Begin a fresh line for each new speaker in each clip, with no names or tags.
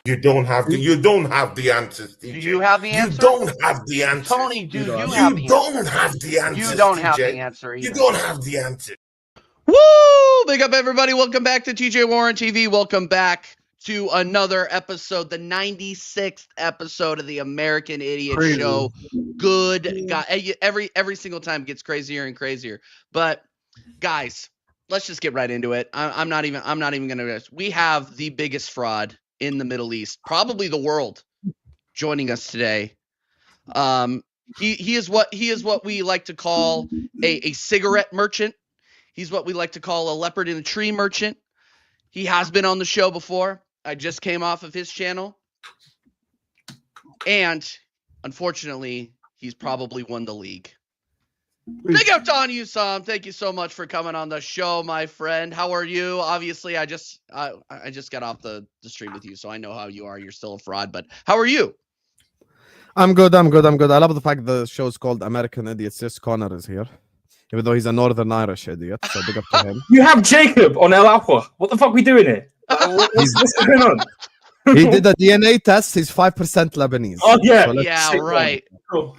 You don't have the answers, TJ.
Do you have the answer?
You don't have the answer.
Tony, do you have the
You don't
answer?
have the answer.
You don't have the answer either.
You don't have the answer.
Woo! Big up, everybody. Welcome back to TJ Warren TV. Welcome back to another episode, the 96th episode of the American Idiot Show. Good guy. Every single time it gets crazier and crazier. But guys, let's just get right into it. I'm not even gonna. We have the biggest fraud in the Middle East, probably the world, joining us today. He is what we like to call a cigarette merchant. He's what we like to call a leopard in a tree merchant. He has been on the show before. I just came off of his channel. And unfortunately, he's probably won the league. Big up to you, Sam. Thank you so much for coming on the show, my friend. How are you? Obviously, I just got off the stream with you, so I know how you are. You're still a fraud, but how are you?
I'm good. I love the fact the show's called American Idiots. Yes, Connor is here. Even though he's a Northern Irish idiot, so big up to him.
You have Jacob on El Aqua. What the fuck are we doing here? What's going on?
He did a DNA test. He's 5% Lebanese.
Oh, yeah.
So
Yeah, right.
5%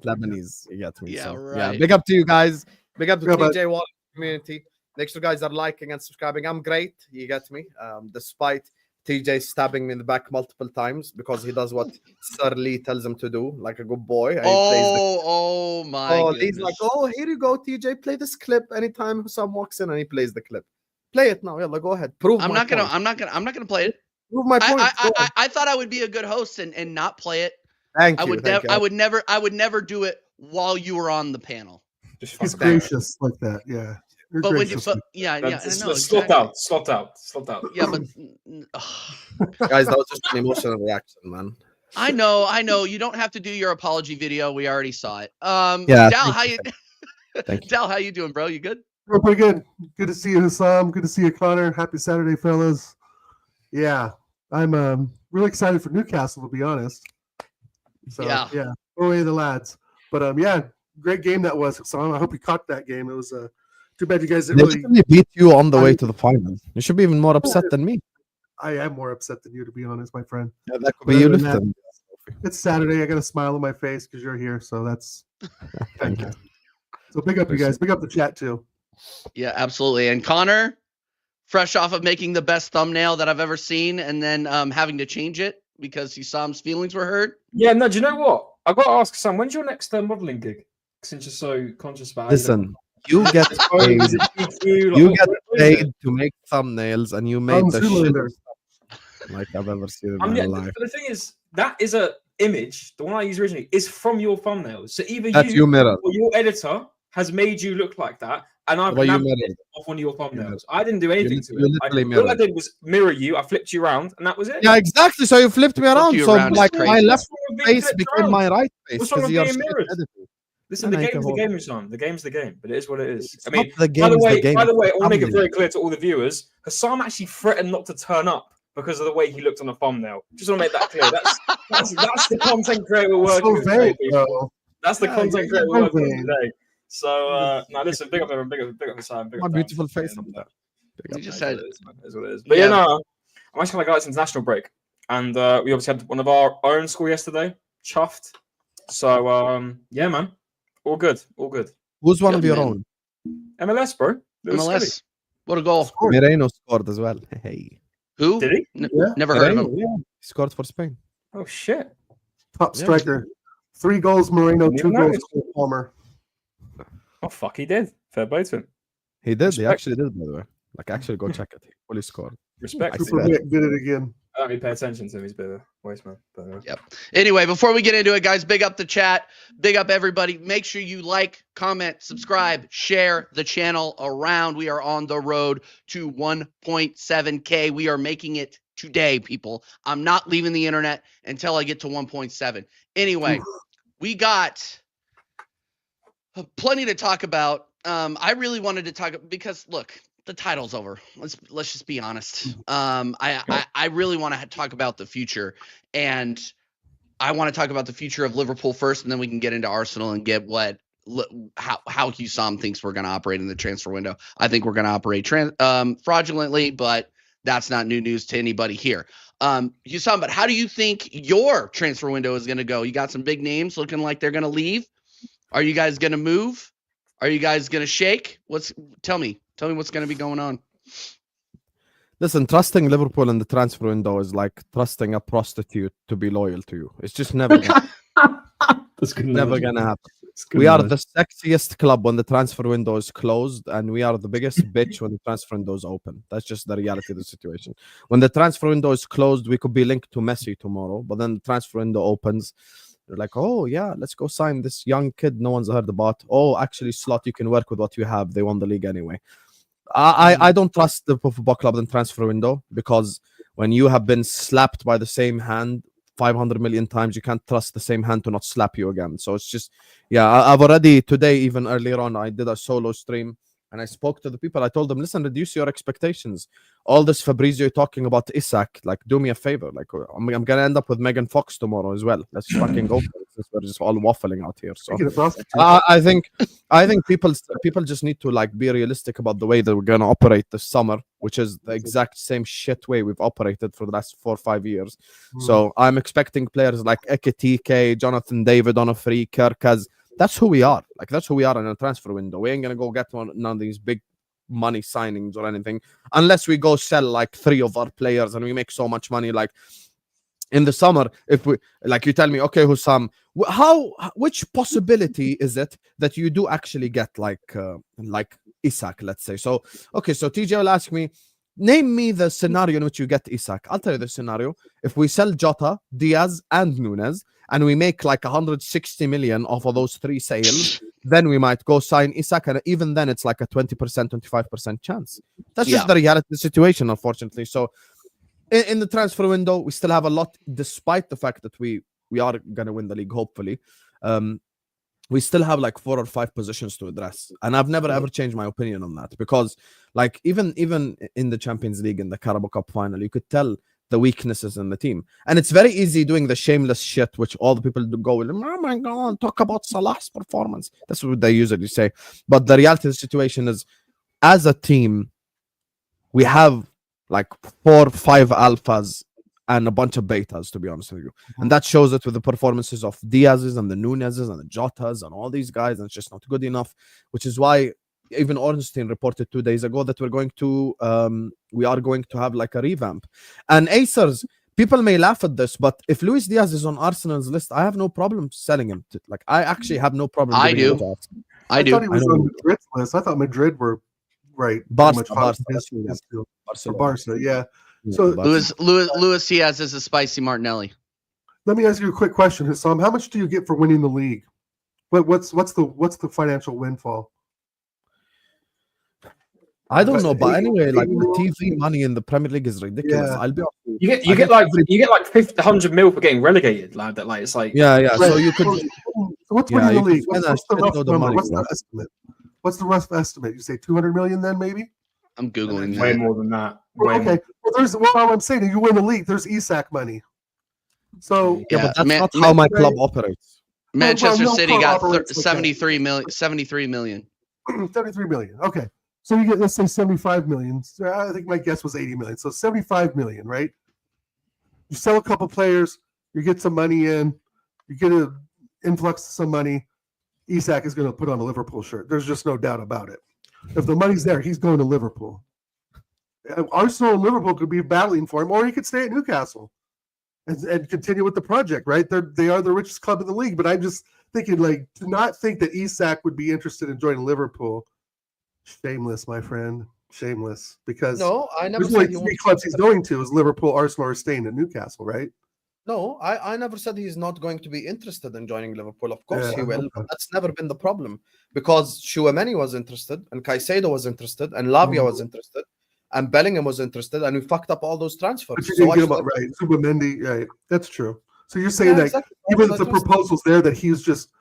Lebanese. You get me.
Yeah,
so,
right.
yeah, big up to you guys. Big up to TJ Warren community. Make sure guys are liking and subscribing. I'm great. You get me. Despite TJ stabbing me in the back multiple times because he does what Sir Lee tells him to do, like a good boy. And
Oh my!
He's
goodness.
like, oh, here you go, TJ. Play this clip anytime Hussam walks in, and he plays the clip. Play it now. Yalla, go ahead. Prove.
I'm not gonna play it.
Prove my point.
I thought I would be a good host and not play it.
Thank
I
you.
would never do it while you were on the panel.
He's gracious like that, yeah. You're
But when
gracious.
yeah, I know.
Slot out.
Yeah, but
Guys, that was just an emotional reaction, man.
I know. You don't have to do your apology video. We already saw it.
Yeah,
Dal, how you?
Thank you.
Dal, how you doing, bro? You good?
We're pretty good. Good to see you, Hussam. Good to see you, Connor. Happy Saturday, fellas. Yeah, I'm really excited for Newcastle, to be honest. So, yeah. Away the lads. But, yeah, great game that was, Hussam. I hope you caught that game. It was too bad you guys didn't really...
They beat you on the way to the final. You should be even more upset than me.
I am more upset than you, to be honest, my friend.
Yeah, that could be you lifted.
It's Saturday. I got a smile on my face because you're here, so that's...
Thank you.
So big up you guys. Big up the chat, too.
Yeah, absolutely. And Connor, fresh off of making the best thumbnail that I've ever seen and then having to change it because Husam's feelings were hurt.
Yeah, no, do you know what? I've got to ask Sam, when's your next modelling gig? Since you're so conscious about it.
Listen, you get paid. You get paid to make thumbnails, and you made the shit like I've ever seen in my life.
But the thing is, that is a image. The one I used originally is from your thumbnails. So either
you mirror
or your editor has made you look like that, and I've it off one of your thumbnails. I didn't do anything to it. All I did was mirror you. I flipped you around, and that was it.
Yeah, exactly. So you flipped me around. So like my left face became my right face.
What's wrong with being mirrored? Listen, the game's the game, son. The game's the game, but it is what it is. I mean, by the way, I want to make it very clear to all the viewers, Hussam actually threatened not to turn up because of the way he looked on the thumbnail. Just want to make that clear. That's the content creator we're working with today, people. That's the content creator we're working with today. So, now listen, big up everyone, big up Hussam.
My beautiful face up there.
You just said
it is what it is. But yeah, no, I'm actually going to go to international break. And we obviously had one of our own score yesterday, chuffed. So, yeah, man. All good.
Who's one of your own?
MLS, bro.
MLS. What a goal.
Moreno scored as well. Hey.
Who?
Did he?
Never heard of him.
Yeah. He scored for Spain.
Oh, shit.
Top striker. 3 goals, Moreno, 2 goals, Palmer.
Oh, fuck, he did. Fair play to him.
He did. Respect. He actually did, by the way. Like, actually, go check it. He fully scored.
Respect.
Did it again.
I don't really pay attention to him. He's a bit of a waste man. But,
Yep. Anyway, before we get into it, guys, big up the chat. Big up everybody. Make sure you like, comment, subscribe, share the channel around. We are on the road to 1.7K. We are making it today, people. I'm not leaving the internet until I get to 1.7. Anyway, we got plenty to talk about. I really wanted to talk because, look, the title's over. Let's just be honest. I really want to talk about the future, and I want to talk about the future of Liverpool first, and then we can get into Arsenal and get how Hussam thinks we're going to operate in the transfer window. I think we're going to operate fraudulently, but that's not new news to anybody here. Husam, but how do you think your transfer window is going to go? You got some big names looking like they're going to leave. Are you guys going to move? Are you guys going to shake? Tell me what's going to be going on.
Listen, trusting Liverpool in the transfer window is like trusting a prostitute to be loyal to you. It's just never gonna, never gonna happen. We are the sexiest club when the transfer window is closed, and we are the biggest bitch when the transfer window is open. That's just the reality of the situation. When the transfer window is closed, we could be linked to Messi tomorrow, but then the transfer window opens. They're like, oh yeah, let's go sign this young kid no one's heard about. Oh, actually, Slot, you can work with what you have. They won the league anyway. I don't trust the football club in transfer window, because when you have been slapped by the same hand 500 million times, you can't trust the same hand to not slap you again. So it's just, yeah, I've already today, even earlier on, I did a solo stream and I spoke to the people. I told them, listen, reduce your expectations. All this Fabrizio talking about Isak, like, do me a favor. Like, I'm gonna end up with Megan Fox tomorrow as well. Let's fucking go for it, since we're just all waffling out here. So I think people just need to like be realistic about the way that we're gonna operate this summer, which is the exact same shit way we've operated for the last 4 or 5 years. So I'm expecting players like Ekitike, Jonathan David on a free, Kirkaz. That's who we are. Like, that's who we are in a transfer window. We ain't gonna go get none of these big money signings or anything, unless we go sell like 3 of our players and we make so much money. Like in the summer, if we, like, you tell me, okay, Hussam, which possibility is it that you do actually get like Isak, let's say? So okay, so TJ will ask me, name me the scenario in which you get Isak. I'll tell you the scenario. If we sell Jota, Diaz, and Nunes, and we make like 160 million off of those 3 sales, then we might go sign Isak, and even then it's like a 20%, 25% chance. That's just the reality of the situation, unfortunately. So in the transfer window, we still have a lot, despite the fact that we are going to win the league, hopefully. We still have like 4 or 5 positions to address, and I've never ever changed my opinion on that, because like even in the Champions League, in the Carabao Cup final, you could tell the weaknesses in the team, and it's very easy doing the shameless shit which all the people do go, oh my god, talk about Salah's performance. That's what they usually say, but the reality of the situation is, as a team, we have like 4 or 5 alphas and a bunch of betas, to be honest with you. And that shows it with the performances of Diaz's and the Nunez's and the Jotas and all these guys, and it's just not good enough, which is why even Ornstein reported 2 days ago that we are going to have like a revamp. And Acers, people may laugh at this, but if Luis Diaz is on Arsenal's list, I have no problem selling him. Like, I actually have no problem.
I do.
I thought he was on Madrid's list. I thought Madrid were right.
Barca,
yeah. So
Luis Diaz is a spicy Martinelli.
Let me ask you a quick question, Hussam. How much do you get for winning the league? What's the financial windfall?
I don't know, but anyway, like the TV money in the Premier League is ridiculous.
Yeah.
I'll be honest.
You get like 100 mil for getting relegated, like that. Like it's like
yeah. So you could.
What's winning the league? What's the rough number? What's the estimate? What's the rough estimate? You say 200 million, then maybe?
I'm googling
way
that.
more than that.
Okay. Well, I'm saying, if you win the league, there's Isak money. So
yeah, but that's not how my club operates.
Manchester City got
73
million.
73 million. Okay. So you get, let's say, 75 million. I think my guess was 80 million. So 75 million, right? You sell a couple players, you get some money in, you get an influx of some money. Isak is going to put on a Liverpool shirt. There's just no doubt about it. If the money's there, he's going to Liverpool. Arsenal and Liverpool could be battling for him, or he could stay at Newcastle and continue with the project, right? They are the richest club in the league, but I'm just thinking, like, to not think that Isak would be interested in joining Liverpool. Shameless, my friend. Shameless. Because
no, I never
there's only 3 clubs he's going to is Liverpool, Arsenal, or staying at Newcastle, right?
No, I never said he's not going to be interested in joining Liverpool. Of course he will. But that's never been the problem, because Chouameni was interested, and Caicedo was interested, and Lavia was interested, and Bellingham was interested, and we fucked up all those transfers.
But you didn't get about right. Zubimendi, right? That's true. So you're saying that even if the proposal's there, that he's just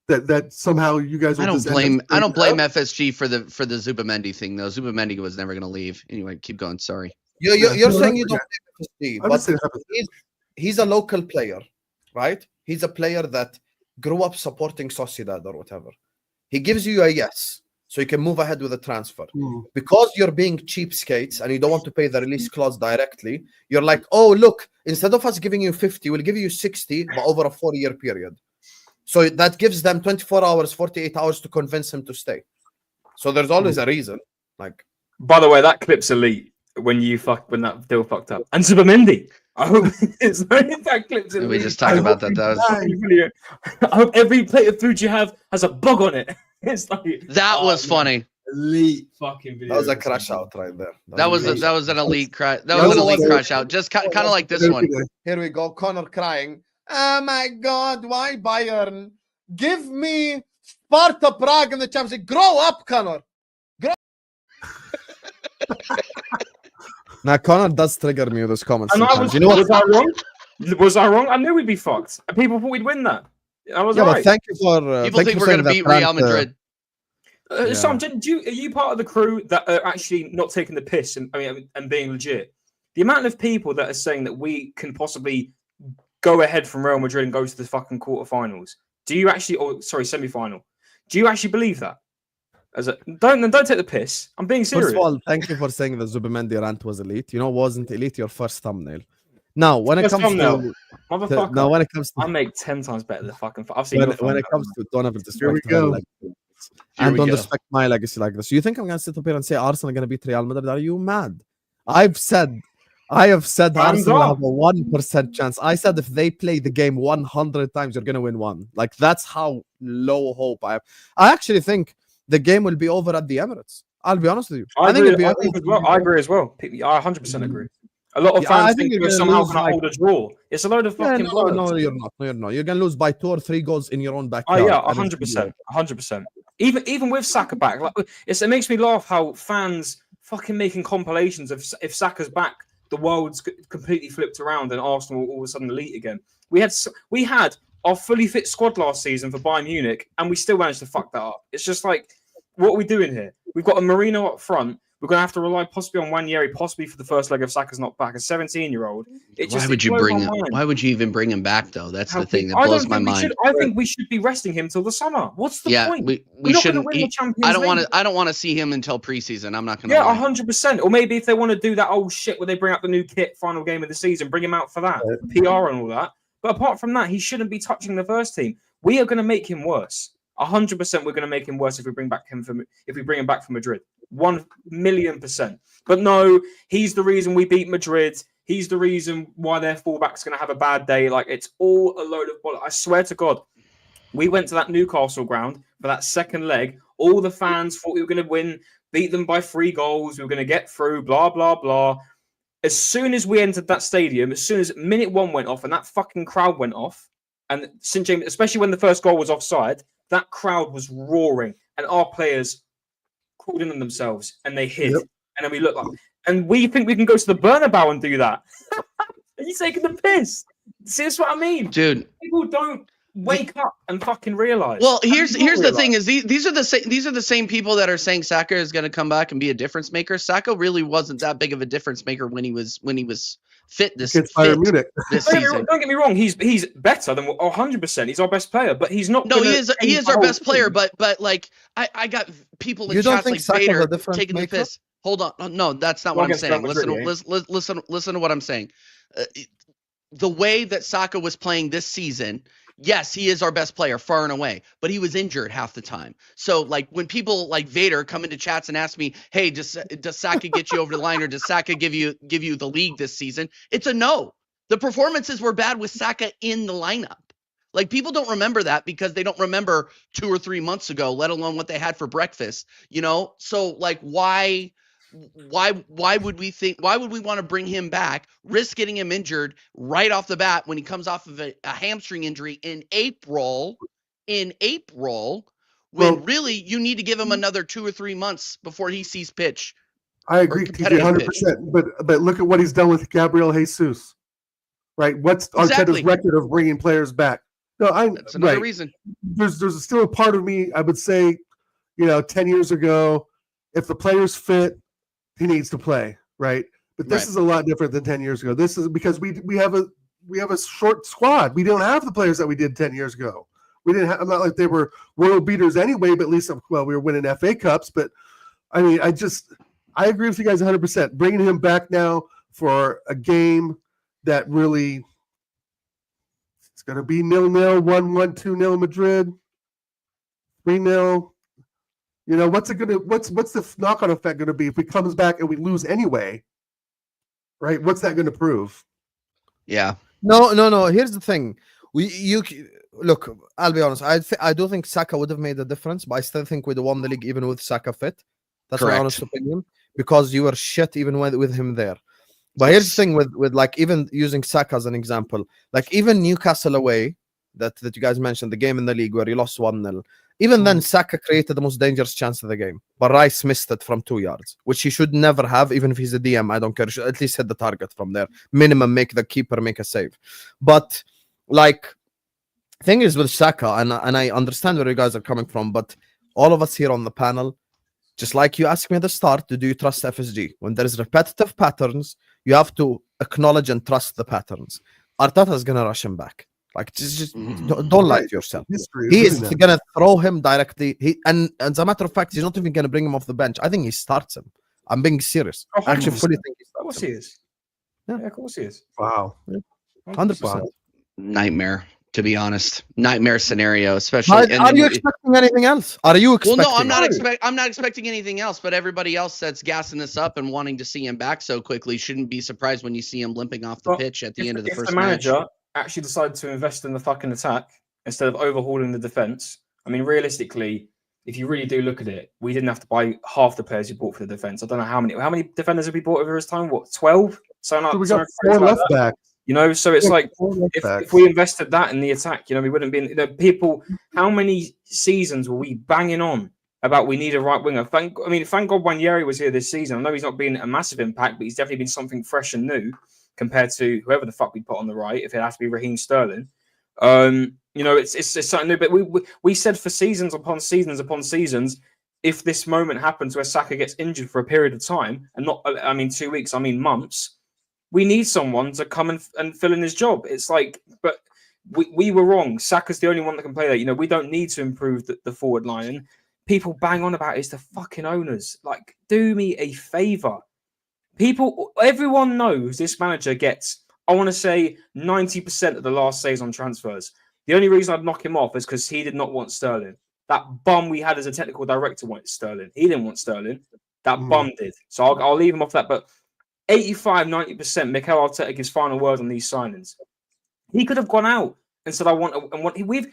that somehow you guys.
I don't blame FSG for the Zubimendi thing though. Zubimendi was never going to leave. Anyway, keep going. Sorry.
You're saying you don't blame FSG, but he's a local player, right? He's a player that grew up supporting Sociedad or whatever. He gives you a yes, so you can move ahead with the transfer. Because you're being cheapskates and you don't want to pay the release clause directly, you're like, oh, look, instead of us giving you 50, we'll give you 60, but over a 4-year period. So that gives them 24 hours, 48 hours to convince him to stay. So there's always a reason. Like,
by the way, that clip's elite when that deal fucked up. And Zubimendi. I hope it's that clip's elite.
We just talked about that. That was
I hope every plate of food you have has a bug on it. It's like
that was funny.
Elite fucking video.
That was a crash out right there.
That was an elite crash. That was an elite crash out. Just kind of like this one.
Here we go. Connor crying. Oh my God! Why Bayern? Give me Sparta Prague in the Champions League. Grow up, Connor. Grow. Now Connor does trigger me with his comments.
You know what? Was I wrong? Was I wrong? I knew we'd be fucked. People thought we'd win that. I was right.
But thank you for.
People think we're going to beat Real Madrid.
Sam, are you part of the crew that are actually not taking the piss and being legit? The amount of people that are saying that we can possibly go ahead from Real Madrid and go to the fucking quarterfinals. Do you actually, semi-final? Do you actually believe that? Don't take the piss. I'm being serious.
First of all, thank you for saying the Zubimendi rant was elite. You know, wasn't elite your first thumbnail. Now, when it comes to
motherfucker,
now when it comes to,
I make 10 times better than fucking. I've seen
when it comes to don't ever disrespect and don't respect my legacy like this. You think I'm gonna sit up here and say Arsenal are gonna beat Real Madrid? Are you mad? I have said Arsenal have a 1% chance. I said if they play the game 100 times, you're gonna win one. Like that's how low hope I have. I actually think the game will be over at the Emirates. I'll be honest with you.
I think I agree as well. I 100% agree. A lot of fans think we're somehow going to hold a draw. It's a load of fucking
no, you're not. No, you're not. You're going to lose by 2 or 3 goals in your own backyard.
Oh, yeah, 100%. 100%. Even with Saka back, like it makes me laugh how fans fucking making compilations of if Saka's back, the world's completely flipped around and Arsenal all of a sudden elite again. We had our fully fit squad last season for Bayern Munich, and we still managed to fuck that up. It's just like, what are we doing here? We've got a Marino up front. We're going to have to rely possibly on Nwaneri, possibly for the first leg of Saka's not back, a 17-year-old.
Why would you bring him? Why would you even bring him back, though? That's the thing that blows my mind.
I think we should be resting him till the summer. What's the point?
We shouldn't. I don't want to see him until preseason. I'm not going to.
Yeah, 100%. Or maybe if they want to do that old shit where they bring out the new kit, final game of the season, bring him out for that, PR and all that. But apart from that, he shouldn't be touching the first team. We are going to make him worse. 100% we're going to make him worse if we bring him back from Madrid. 1,000,000%. But no, he's the reason we beat Madrid. He's the reason why their fullback's going to have a bad day. Like, it's all a load of bollocks. I swear to God, we went to that Newcastle ground for that second leg. All the fans thought we were going to win, beat them by 3 goals. We were going to get through, blah, blah, blah. As soon as we entered that stadium, as soon as minute 1 went off and that fucking crowd went off, and St. James, especially when the first goal was offside, that crowd was roaring and our players called in on themselves and they hid. Yep. And then we look like, and we think we can go to the Bernabeu and do that. Are you taking the piss? See, that's what I mean,
dude.
People don't wake up and fucking realize.
Well, here's the thing: is these are the same people that are saying Saka is going to come back and be a difference maker. Saka really wasn't that big of a difference maker when he was fit this season.
Don't get me wrong; he's better than 100%. He's our best player, but he's not.
No, he is our best player. But like I got people in chats like Vader taking the piss. Hold on, no, that's not what I'm saying. Listen to what I'm saying. The way that Saka was playing this season. Yes, he is our best player far and away, but he was injured half the time. So like when people like Vader come into chats and ask me, "Hey, does Saka get you over the line or does Saka give you the league this season?" It's a no. The performances were bad with Saka in the lineup. Like people don't remember that because they don't remember 2 or 3 months ago, let alone what they had for breakfast, you know? So like why would we want to bring him back, risk getting him injured right off the bat when he comes off of a hamstring injury in April, when really you need to give him another 2 or 3 months before he sees pitch.
I agree, TJ, 100%. But look at what he's done with Gabriel Jesus, right? What's Arteta's record of bringing players back? No, that's another reason. There's still a part of me, I would say, 10 years ago, if the player's fit, he needs to play, right? But this is a lot different than 10 years ago. This is because we have a short squad. We don't have the players that we did 10 years ago. We didn't have, not like they were world beaters anyway, but at least, we were winning FA Cups. But I mean, I agree with you guys 100%. Bringing him back now for a game that really it's going to be 0-0, 1-1, 2-0 Madrid, 3-0. You know, what's the knock-on effect going to be if he comes back and we lose anyway? Right? What's that going to prove?
Yeah.
No. Here's the thing. Look, I'll be honest. I do think Saka would have made a difference, but I still think we'd have won the league even with Saka fit. That's my honest opinion, because you were shit even with him there. But here's the thing with like, even using Saka as an example, like even Newcastle away that you guys mentioned, the game in the league where you lost 1-0. Even then, Saka created the most dangerous chance of the game, but Rice missed it from 2 yards, which he should never have. Even if he's a DM, I don't care. He should at least hit the target from there. Minimum, make the keeper make a save. But like, thing is with Saka, and I understand where you guys are coming from, but all of us here on the panel, just like you asked me at the start, do you trust FSG? When there is repetitive patterns, you have to acknowledge and trust the patterns. Arteta's gonna rush him back. Like, just don't lie to yourself. He is gonna throw him directly. And as a matter of fact, he's not even gonna bring him off the bench. I think he starts him. I'm being serious. I actually fully think he starts.
Of course he is. Yeah, of course he is.
Wow,
100%.
Nightmare, to be honest. Nightmare scenario, especially.
Are you expecting anything else? Are you expecting?
Well, no, I'm not expecting anything else. But everybody else that's gassing this up and wanting to see him back so quickly shouldn't be surprised when you see him limping off the pitch at the end of the first match.
Actually decided to invest in the fucking attack instead of overhauling the defense. I mean, realistically, if you really do look at it, we didn't have to buy half the players you bought for the defense. I don't know how many defenders have we bought over his time? What, 12? So
we got 4 left back.
You know, so it's like if we invested that in the attack, you know, we wouldn't be. People, how many seasons were we banging on about we need a right winger? Thank God Wanyeri was here this season. I know he's not been a massive impact, but he's definitely been something fresh and new compared to whoever the fuck we put on the right, if it has to be Raheem Sterling. You know, it's something new. But we said for seasons upon seasons upon seasons, if this moment happens where Saka gets injured for a period of time, and not, I mean 2 weeks, I mean months, we need someone to come and fill in his job. It's like, but we were wrong. Saka's the only one that can play that. You know, we don't need to improve the forward line. People bang on about it's the fucking owners. Like, do me a favor. Everyone knows this manager gets, I want to say, 90% of the last says on transfers. The only reason I'd knock him off is because he did not want Sterling. That bum we had as a technical director wanted Sterling. He didn't want Sterling. That bum did. So I'll leave him off that. But 85-90%, Mikel Arteta gives final word on these signings. He could have gone out and said, we've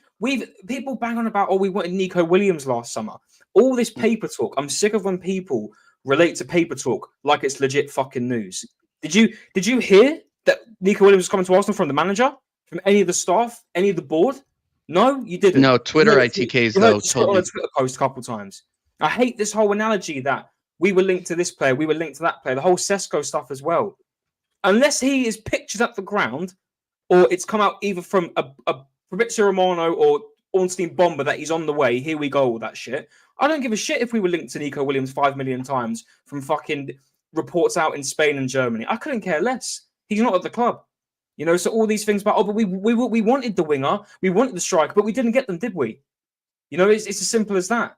people bang on about, we wanted Nico Williams last summer. All this paper talk. I'm sick of when people relate to paper talk like it's legit fucking news. Did you hear that Nico Williams was coming to Arsenal from the manager, from any of the staff, any of the board? No, you didn't.
No, Twitter ITKs though told
on a Twitter post a couple times. I hate this whole analogy that we were linked to this player, we were linked to that player, the whole Sesko stuff as well. Unless he is pictured at the ground, or it's come out either from a Fabrizio Romano or Ornstein Bomber that he's on the way, here we go, all that shit. I don't give a shit if we were linked to Nico Williams 5 million times from fucking reports out in Spain and Germany. I couldn't care less. He's not at the club. You know, so all these things about, but we wanted the winger, we wanted the striker, but we didn't get them, did we? You know, it's as simple as that.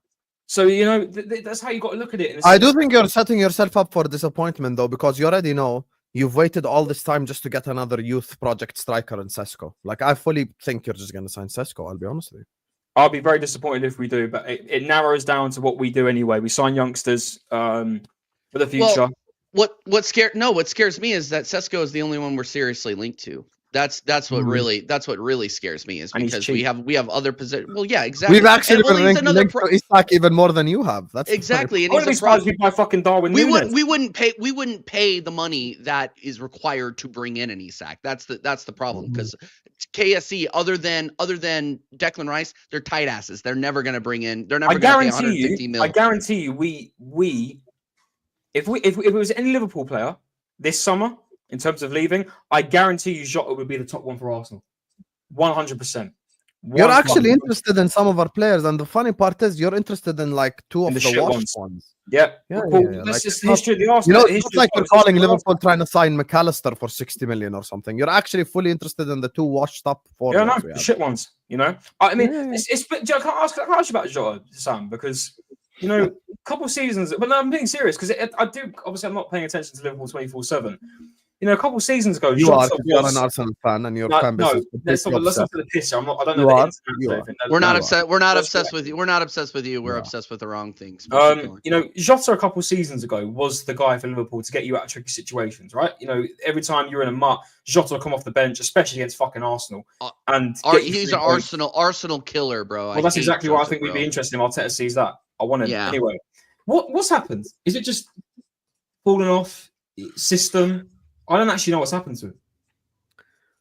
So, you know, that's how you got to look at it.
I do think you're setting yourself up for disappointment, though, because you already know you've waited all this time just to get another youth project striker in Sesko. Like, I fully think you're just going to sign Sesko, I'll be honest with you.
I'll be very disappointed if we do, but it narrows down to what we do anyway. We sign youngsters for the future.
Well, what scares me is that Sesko is the only one we're seriously linked to. That's what really scares me, is because we have other positions. Well, yeah, exactly.
We've actually been linked to Isak even more than you have. That's
exactly. And
I wouldn't be surprised if we buy fucking Darwin Núñez.
We wouldn't pay the money that is required to bring in an Isak. That's the problem, because KSC, other than Declan Rice, they're tight asses. They're never going to bring in. They're never going to pay 150 million.
I guarantee you, we if it was any Liverpool player this summer, in terms of leaving, I guarantee you Jota would be the top one for Arsenal. 100%.
You're actually interested in some of our players, and the funny part is you're interested in like two of the worst ones.
Yeah. That's just the history of the Arsenal.
You know, it's like you're calling Liverpool trying to sign McAllister for 60 million or something. You're actually fully interested in the two washed up forwards.
Yeah, no, the shit ones, you know? I mean, it's can I ask you about Jota, Sam? Because, you know, a couple of seasons, but no, I'm being serious, because I do, obviously I'm not paying attention to Liverpool 24/7. You know, a couple of seasons ago,
You are,
Jota
you're an
was.
Arsenal fan, and your
No,
fan base
no,
is
let's
completely
not
upset.
put the piss. I don't know
You
the
are.
ins and outs
You
of
are.
everything.
We're not
You
upset. We're not
Let's
obsessed
go.
with you. We're not obsessed with you. We're
Yeah.
obsessed with the wrong things. But keep going.
You know, Jota a couple of seasons ago was the guy for Liverpool to get you out of tricky situations, right? You know, every time you're in a mutt, Jota will come off the bench, especially against fucking Arsenal, and get you
He's
3
an
points.
Arsenal killer, bro.
Well, that's exactly why I think we'd be interested in. Arteta sees that. I want him anyway. What's happened? Is it just falling off system? I don't actually know what's happened to him.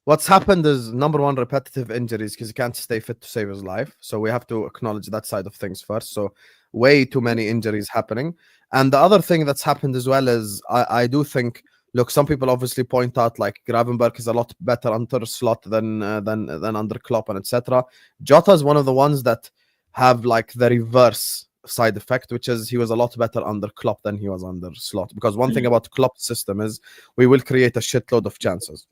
What's happened is number one, repetitive injuries because he can't stay fit to save his life. So we have to acknowledge that side of things first. So way too many injuries happening. And the other thing that's happened as well is I do think, look, some people obviously point out like Gravenberg is a lot better under Slot than under Klopp and etc. Jota is one of the ones that have like the reverse side effect, which is he was a lot better under Klopp than he was under Slot. Because one thing about Klopp's system is we will create a shitload of chances.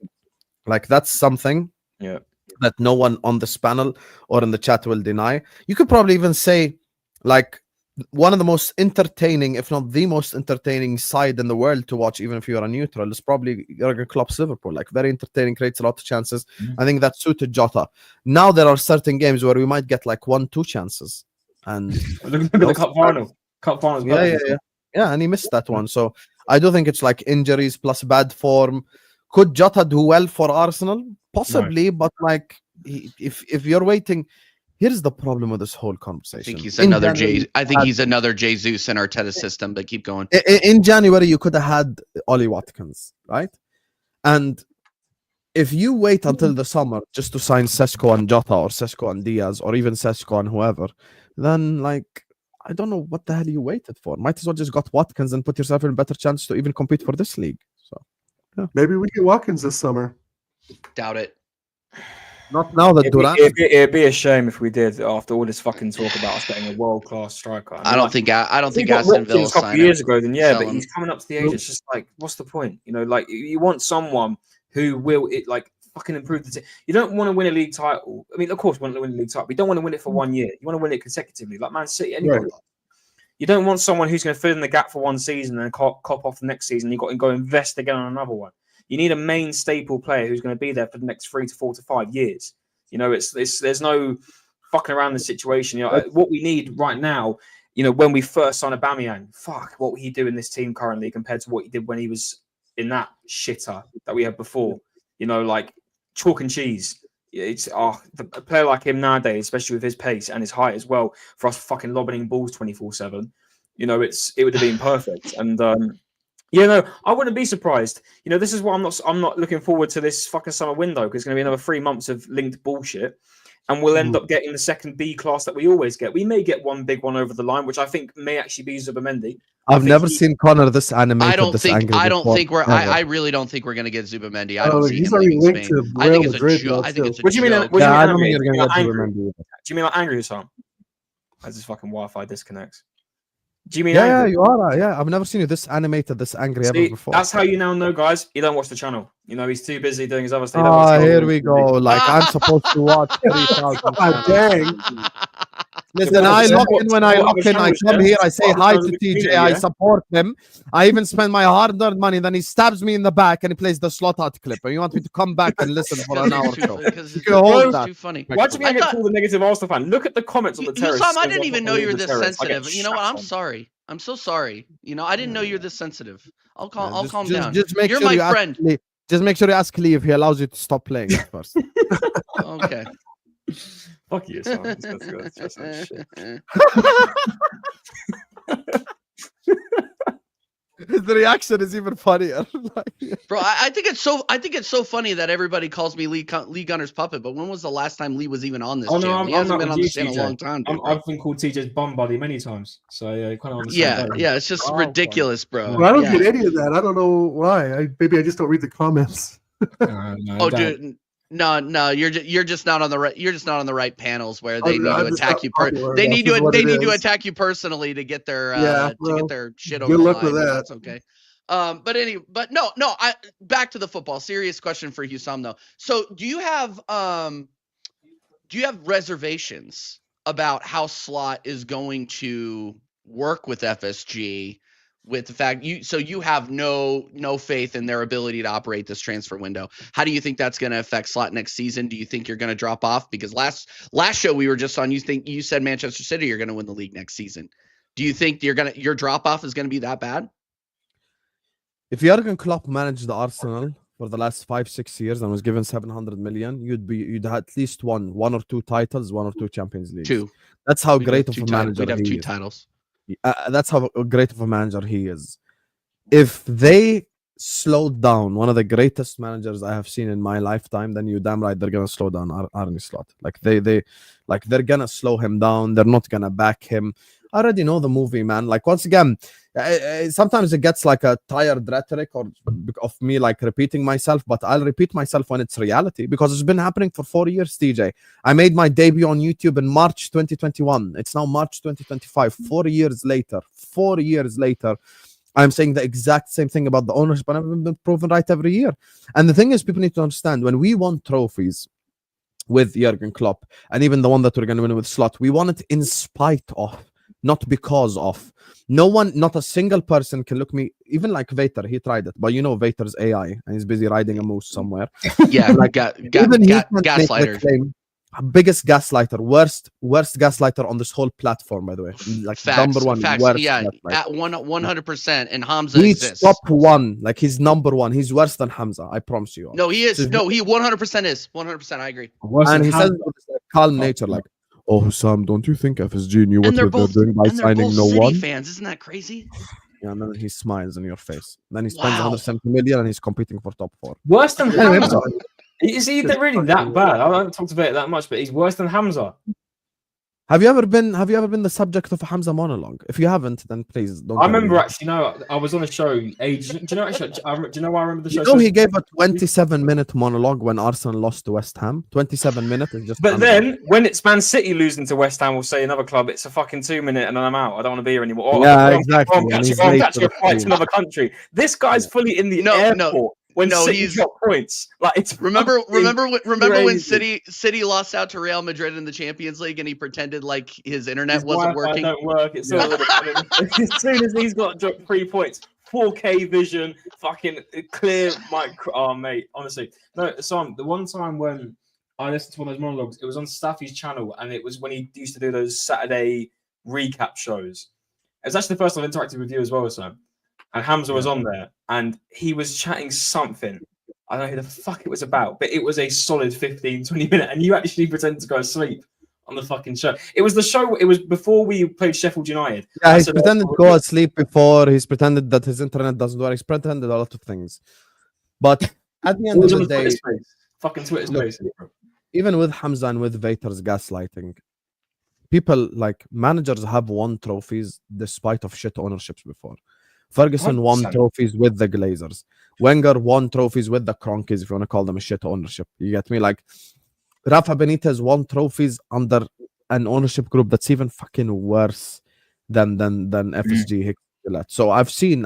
Like that's something that no one on this panel or in the chat will deny. You could probably even say like one of the most entertaining, if not the most entertaining side in the world to watch, even if you're a neutral, is probably Jurgen Klopp's Liverpool. Like very entertaining, creates a lot of chances. I think that suited Jota. Now there are certain games where we might get like 1-2 chances. And
look at the cup final. Cup finals.
Yeah, and he missed that one. So I do think it's like injuries plus bad form. Could Jota do well for Arsenal? Possibly, but like if you're waiting, here's the problem with this whole conversation.
I think he's another he's another Jesus in Arteta's system. But keep going.
In January, you could have had Ollie Watkins, right? And if you wait until the summer just to sign Sesko and Jota or Sesko and Diaz or even Sesko and whoever, then like I don't know what the hell you waited for. Might as well just got Watkins and put yourself in a better chance to even compete for this league. So yeah.
Maybe we get Watkins this summer.
Doubt it.
Not now that Durant.
It'd be a shame if we did after all this fucking talk about us getting a world class striker.
I don't think Aston Villa
a couple
signed
years
him.
ago. Then but he's coming up to the age. It's just like, what's the point? You know, like you want someone who will fucking improve the team. You don't want to win a league title. I mean, of course, we want to win a league title. But you don't want to win it for 1 year. You want to win it consecutively, like Man City. Anyway, right. You don't want someone who's going to fill in the gap for one season and cop off the next season. You've got to go invest again on another one. You need a main staple player who's going to be there for the next 3 to 4 to 5 years. You know, there's no fucking around the situation. You know, what we need right now, you know, when we first signed Aubameyang, what would he do in this team currently compared to what he did when he was in that shitter that we had before? You know, like chalk and cheese. It's a player like him nowadays, especially with his pace and his height as well, for us fucking lobbing balls 24/7. You know, it would have been perfect. And you know, I wouldn't be surprised. You know, this is why I'm not looking forward to this fucking summer window because it's going to be another 3 months of linked bullshit, and we'll end up getting the second B class that we always get. We may get one big one over the line, which I think may actually be Zubimendi.
I've never seen Connor this animated.
I really don't think we're going to get Zubimendi. I don't see
he's
him
already
leaving
linked
Spain.
to
I think
Real Madrid.
I think it's a
What do you mean?
joke.
What do you mean?
I don't think you're going to get Zubimendi.
Do you mean like angry or something? As this fucking Wi-Fi disconnects. Do you mean
yeah, you are. Yeah, I've never seen you this animated, this angry ever before.
That's how you now know, guys. You don't watch the channel. You know, he's too busy doing his other stuff.
Oh, here we go. Like, I'm supposed to watch 3,000.
Dang.
Listen, I lock in when I lock in. I come here, I say hi to TJ, I support him. I even spend my hard-earned money, then he stabs me in the back and he plays the slot out clip. And you want me to come back and listen for an hour or so?
Because it's too funny.
Why do you get called a negative Arsenal fan? Look at the comments on the terrace.
I didn't even know you were this sensitive. You know what? I'm sorry. I'm so sorry. You know, I didn't know you're this sensitive. I'll calm down.
Just make
you're
sure
my friend.
Just make sure you ask Lee if he allows you to stop playing it first.
Okay.
Fuck you, son. That's shit.
The reaction is even funnier.
Bro, I think it's so funny that everybody calls me Lee Gunner's puppet. But when was the last time Lee was even on this channel? He hasn't been on this channel a long time.
I've been called TJ's bum buddy many times. So yeah, kind of understand.
Yeah, it's just ridiculous, bro.
Well, I don't get any of that. I don't know why. Maybe I just don't read the comments.
No, dude. No, you're just not on the right. You're just not on the right panels where they need to attack you. They need to attack you personally to get their get their shit over the line. Good luck with that. That's okay. But no. I back to the football. Serious question for Hussam though. So do you have reservations about how Slot is going to work with FSG with the fact you have no faith in their ability to operate this transfer window. How do you think that's going to affect Slot next season? Do you think you're going to drop off? Because last show we were just on, you said Manchester City are going to win the league next season. Do you think your drop off is going to be that bad?
If Jurgen Klopp managed the Arsenal for the last 5-6 years and was given 700 million, you'd have at least one or two titles, 1 or 2 Champions Leagues.
2.
That's how great of a manager
we'd have
he
2
is.
titles.
That's how great of a manager he is. If they slowed down one of the greatest managers I have seen in my lifetime, then you damn right they're gonna slow down Arne Slot. Like they're gonna slow him down. They're not gonna back him. I already know the movie, man. Like, once again, sometimes it gets like a tired rhetoric of me like repeating myself, but I'll repeat myself when it's reality, because it's been happening for 4 years, TJ. I made my debut on YouTube in March 2021. It's now March 2025. 4 years later, I'm saying the exact same thing about the ownership, and I've been proven right every year. And the thing is, people need to understand, when we won trophies with Jurgen Klopp, and even the one that we're going to win with Slot, we won it in spite of, not because of. No one, not a single person can look me, even like Vater, he tried it, but you know Vater's AI, and he's busy riding a moose somewhere.
Yeah, like gaslighter.
Biggest gaslighter, worst gaslighter on this whole platform, by the way. Like
facts,
number 1
facts.
worst.
Yeah,
gaslighter.
at 100%. And Hamza
He's
exists.
top 1. Like, he's number 1. He's worse than Hamza. I promise you.
No, he is. No, he 100% is. 100%. I agree.
And he says it with this calm nature, like, "Oh, Sam, don't you think FSG knew what they're doing by signing no one?"
Fans, isn't that crazy?
Yeah, and then he smiles in your face. Then he spends 170 million and he's competing for top 4.
Worse than Hamza. Is he really that bad? I haven't talked about it that much, but he's worse than Hamza.
Have you ever been the subject of a Hamza monologue? If you haven't, then please don't.
I remember actually. No, I was on a show. Do you know? Actually, do you know why I remember the show?
You know, he gave a 27-minute monologue when Arsenal lost to West Ham. 27 minutes is just.
But then, when it's Man City losing to West Ham, we'll say another club, it's a fucking 2-minute, and then I'm out. I don't want to be here anymore.
Yeah, exactly.
I'm catching a flight to another country. This guy's fully in the airport. When City got points, like, it's
remember when City lost out to Real Madrid in the Champions League, and he pretended like his internet wasn't working.
Don't work. It's all as soon as he's got dropped 3 points, 4K vision, fucking clear micro. Oh mate, honestly, no. So the one time when I listened to one of those monologues, it was on Staffy's channel, and it was when he used to do those Saturday recap shows. It was actually the first time I've interacted with you as well, Sam. And Hamza was on there, and he was chatting something. I don't know who the fuck it was about, but it was a solid 15, 20 minutes, and you actually pretended to go to sleep on the fucking show. It was the show, it was before we played Sheffield United.
Yeah, he's pretended to go to sleep before, he's pretended that his internet doesn't work, he's pretended a lot of things. But at the end of the day,
fucking Twitter space.
Even with Hamza and with Vater's gaslighting, people, like, managers have won trophies despite of shit ownerships before. Ferguson 100%. Won trophies with the Glazers. Wenger won trophies with the Cronkies, if you want to call them a shit ownership. You get me? Like, Rafa Benitez won trophies under an ownership group that's even fucking worse than FSG. So I've seen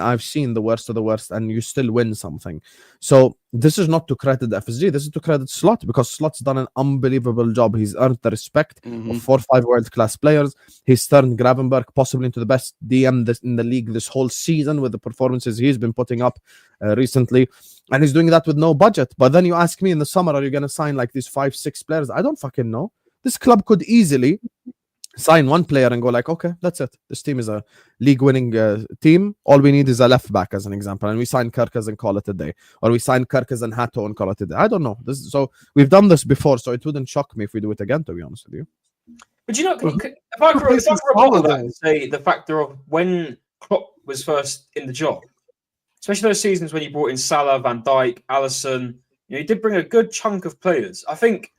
the worst of the worst, and you still win something. So this is not to credit FSG, this is to credit Slot, because Slot's done an unbelievable job. He's earned the respect of 4 or 5 world-class players. He's turned Gravenberg possibly into the best DM in the league this whole season with the performances he's been putting up recently, and he's doing that with no budget. But then you ask me in the summer, are you going to sign like these 5-6 players? I don't fucking know. This club could easily sign one player and go like, okay, that's it. This team is a league-winning team. All we need is a left back, as an example, and we sign Kirkers and call it a day, or we sign Kirkers and Hato and call it a day. I don't know. So we've done this before, so it wouldn't shock me if we do it again, to be honest with you.
But you know, if I could say the factor of when Klopp was first in the job, especially those seasons when he brought in Salah, Van Dijk, Alisson, he did bring a good chunk of players. I think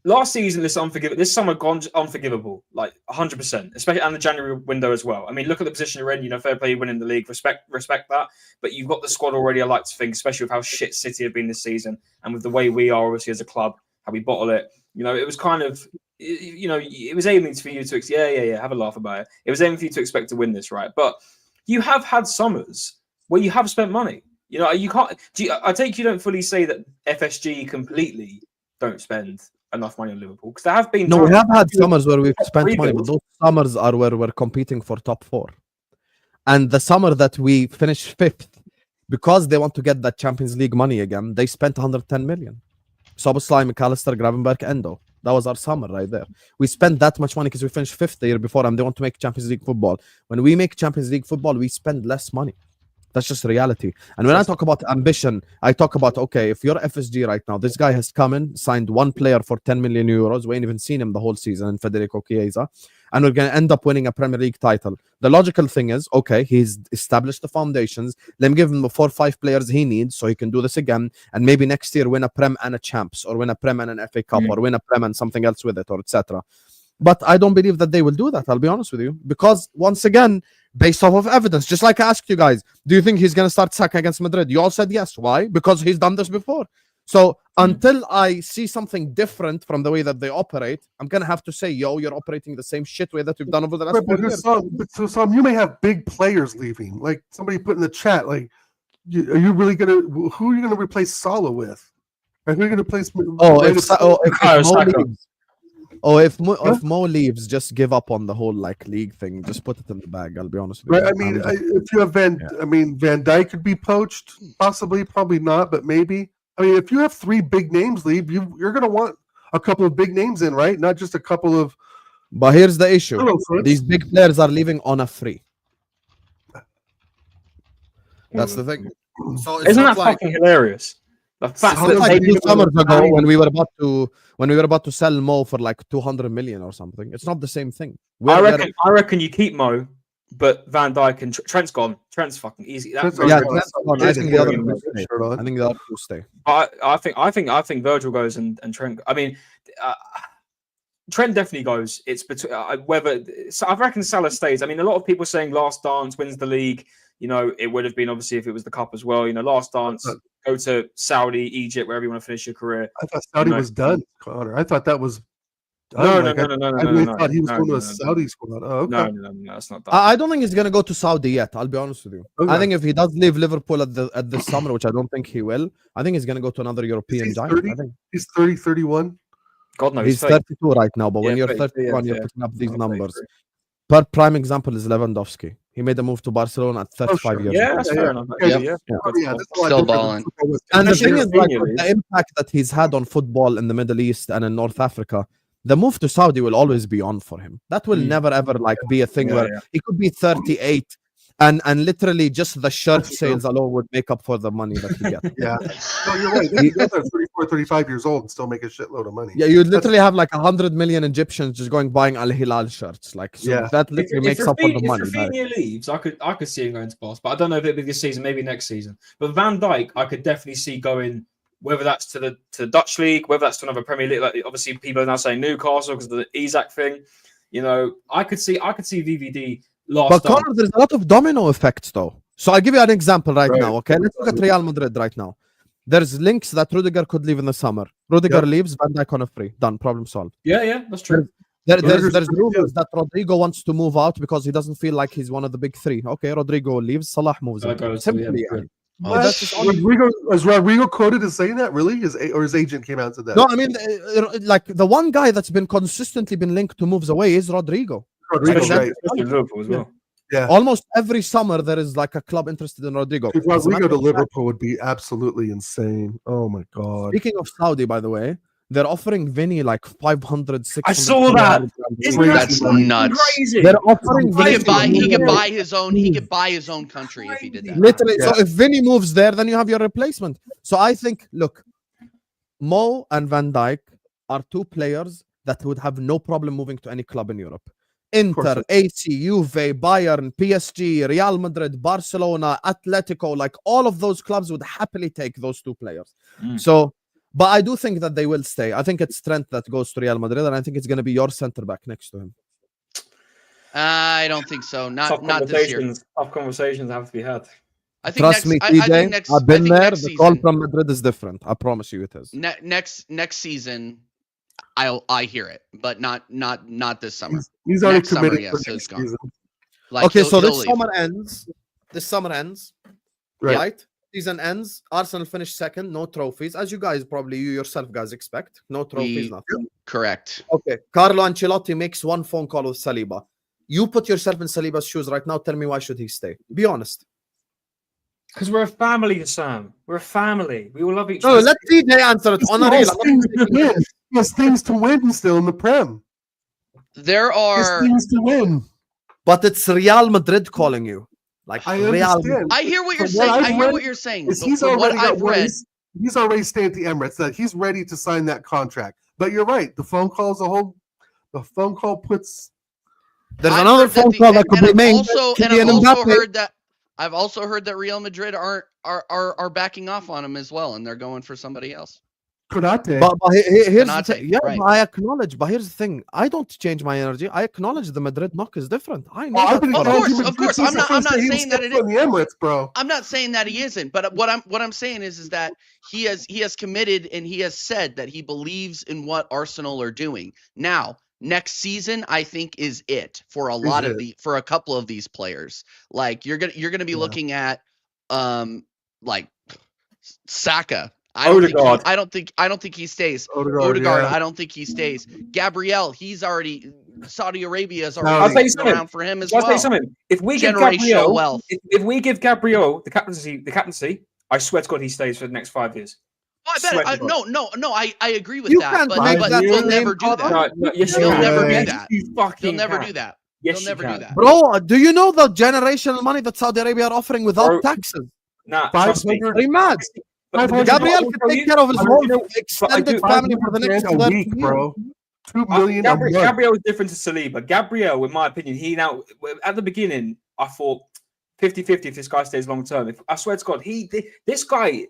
last season, this summer gone unforgivable, like 100%, especially and the January window as well. I mean, look at the position you're in. Fair play, winning the league, respect that. But you've got the squad already. I like to think, especially with how shit City have been this season, and with the way we are, obviously as a club, how we bottle it. It was kind of, it was aiming for you to, have a laugh about it. It was aiming for you to expect to win this, right? But you have had summers where you have spent money. You can't. I take you don't fully say that FSG completely don't spend enough money on Liverpool, because there have been
we have had summers where we've spent money, but those summers are where we're competing for top 4. And the summer that we finished 5th, because they want to get that Champions League money again, they spent 110 million. Soboslai, McAllister, Gravenberg, Endo. That was our summer right there. We spent that much money because we finished 5th the year before, and they want to make Champions League football. When we make Champions League football, we spend less money. That's just reality. And when I talk about ambition, I talk about, okay, if you're FSG right now, this guy has come in, signed one player for 10 million euros. We ain't even seen him the whole season, Federico Chiesa. And we're going to end up winning a Premier League title. The logical thing is, okay, he's established the foundations. Let me give him the 4 or 5 players he needs so he can do this again. And maybe next year win a Prem and a Champs, or win a Prem and an FA Cup, or win a Prem and something else with it, or etc. But I don't believe that they will do that. I'll be honest with you. Because once again, based off of evidence, just like I asked you guys, do you think he's going to start Saka against Madrid? You all said yes. Why? Because he's done this before. So until I see something different from the way that they operate, I'm going to have to say, yo, you're operating the same shit way that you've done over the last 4 years.
So you may have big players leaving. Like somebody put in the chat, like, are you really going to, who are you going to replace Salah with? Are you going to replace?
If Mo leaves, just give up on the whole like league thing. Just put it in the bag. I'll be honest with you.
Right. I mean, if you have Van Dijk could be poached, possibly, probably not, but maybe. I mean, if you have 3 big names leave, you're going to want a couple of big names in, right? Not just a couple of.
But here's the issue: these big players are leaving on a free. That's the thing.
So isn't that fucking hilarious? The fact
that like 2 summers ago when we were about to sell Mo for like 200 million or something, it's not the same thing.
I reckon you keep Mo, but Van Dijk and Trent's gone. Trent's fucking easy.
Trent's gone. I think the other two stay.
I think Virgil goes and Trent. I mean, Trent definitely goes. It's between whether. So I reckon Salah stays. I mean, a lot of people saying last dance wins the league. You know, it would have been obviously if it was the cup as well. You know, last dance, go to Saudi, Egypt, wherever you want to finish your career.
I thought Saudi was done, Connor. I thought that was
done.
No. I really thought he was going to a Saudi squad. Oh, okay.
No, that's not done.
I don't think he's going to go to Saudi yet. I'll be honest with you. Okay. I think if he does leave Liverpool at this summer, which I don't think he will, I think he's going to go to another European giant.
30? I think he's 30, 31.
God knows.
He's 32 right now, but when you're 31, you're picking up these numbers. Per prime example is Lewandowski. He made a move to Barcelona at 35 years.
Yeah, that's fair enough.
Still balling.
And the thing is, like, the impact that he's had on football in the Middle East and in North Africa, the move to Saudi will always be on for him. That will never ever like be a thing where he could be 38 and literally just the shirt sales alone would make up for the money that he gets.
Yeah. No, you're right. They can 34, 35 years old and still make a shitload of money.
Yeah, you'd literally have like 100 million Egyptians just buying Al Hilal shirts. Like, so that literally makes up for the money.
If Rafinha leaves, I could see him going to Barca, but I don't know if it'll be this season, maybe next season. But Van Dijk, I could definitely see going, whether that's to the Dutch league, whether that's to another Premier League. Like obviously, people are now saying Newcastle because of the Isaac thing. You know, I could see VVD.
But Connor, there's a lot of domino effects, though. So I'll give you an example right now. Okay, let's look at Real Madrid right now. There's links that Rudiger could leave in the summer. Rudiger leaves, Van Dijk on a free. Done. Problem solved.
Yeah, that's true.
There's rumors that Rodrigo wants to move out because he doesn't feel like he's one of the big 3. Okay, Rodrigo leaves, Salah moves in. Simply.
Is Rodrigo quoted as saying that? Really? His agent came out and said that?
No, I mean, like the one guy that's been consistently linked to moves away is Rodrigo.
Especially Liverpool as well.
Yeah.
Almost every summer there is like a club interested in Rodrigo.
If Rodrigo to Liverpool would be absolutely insane. Oh my god.
Speaking of Saudi, by the way, they're offering Vinny like 500, 600.
I saw that.
That's nuts.
Crazy.
They're offering
he could buy his own country if he did that.
Literally. So if Vinny moves there, then you have your replacement. So I think, look, Mo and Van Dijk are 2 players that would have no problem moving to any club in Europe. Inter, AC, Juve, Bayern, PSG, Real Madrid, Barcelona, Atletico, like all of those clubs would happily take those 2 players. So, but I do think that they will stay. I think it's Trent that goes to Real Madrid, and I think it's going to be your center back next to him.
I don't think so. Not this year.
Tough conversations have to be had.
I think
Trust me, TJ, I've been there. The call from Madrid is different. I promise you it is.
Next season, I hear it, but not this summer.
He's already committed.
Yes, it's gone.
Like, okay, so this summer ends. This summer ends, right? Season ends. Arsenal finished 2nd, no trophies, as you yourself guys expect. No trophies, nothing.
Correct.
Okay, Carlo Ancelotti makes 1 phone call with Saliba. You put yourself in Saliba's shoes right now. Tell me why should he stay? Be honest.
Because we're a family, Sam. We're a family. We all love each
No,
other.
let TJ answer it.
He has things to win still in the Prem.
There are
things to win.
But it's Real Madrid calling you. Like
I
Real
understand.
I hear what you're saying. I hear what you're saying.
He's already he's already staying at the Emirates. That he's ready to sign that contract. But you're right. The phone call is the phone call puts.
There's another phone call that could be made.
I've also heard that Real Madrid are backing off on him as well, and they're going for somebody else.
Konate.
But here's the
Konate,
thing. Yeah,
right.
I acknowledge. But here's the thing. I don't change my energy. I acknowledge the Madrid knock is different. I know.
Of course. I'm not saying that it is.
The Emirates, bro.
I'm not saying that he isn't. But what I'm saying is that he has committed and he has said that he believes in what Arsenal are doing. Now, next season, I think is it for a lot of for a couple of these players. Like you're gonna be looking at like Saka. I don't think he stays. Odegaard, I don't think he stays. Gabriel, he's already Saudi Arabia's already around for him as well.
I'll say something. If we give Gabriel wealth, if we give Gabriel the captaincy, I swear to God he stays for the next 5 years.
I agree with that, but they'll never do that. They'll never do that. They'll never do that.
Yes,
they'll never do that.
Bro, do you know the generational money that Saudi Arabia are offering without taxes?
Nah,
pretty mad. Gabriel can take care of his whole extended family for the next week,
bro. 2 million.
Gabriel is different to Saliba. Gabriel, in my opinion, at the beginning, I thought 50-50 if this guy stays long term. I swear to God, this guy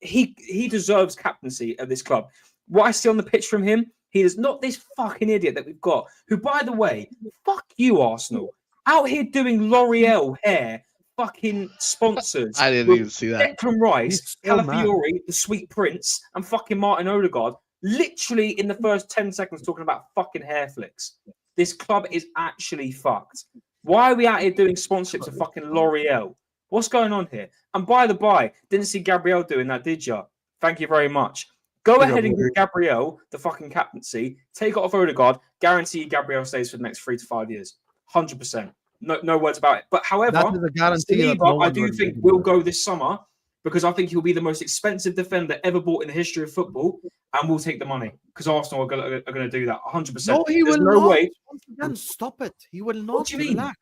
deserves captaincy of this club. What I see on the pitch from him, he is not this fucking idiot that we've got. Who, by the way, fuck you, Arsenal, out here doing L'Oreal hair. Fucking sponsors.
I didn't even see that.
Declan Rice, Calafiori, the Sweet Prince, and fucking Martin Odegaard. Literally in the first 10 seconds talking about fucking hair flicks. This club is actually fucked. Why are we out here doing sponsorships of fucking L'Oreal? What's going on here? And by the by, didn't see Gabriel doing that, did you? Thank you very much. Go ahead and give Gabriel the fucking captaincy. Take it off Odegaard. Guarantee Gabriel stays for the next 3 to 5 years. 100%. No words about it. But however, Saliba, I do think will go this summer because I think he'll be the most expensive defender ever bought in the history of football, and we'll take the money because Arsenal are going to do that 100%.
No, he will not. Once again, stop it. He will not.
What do you mean?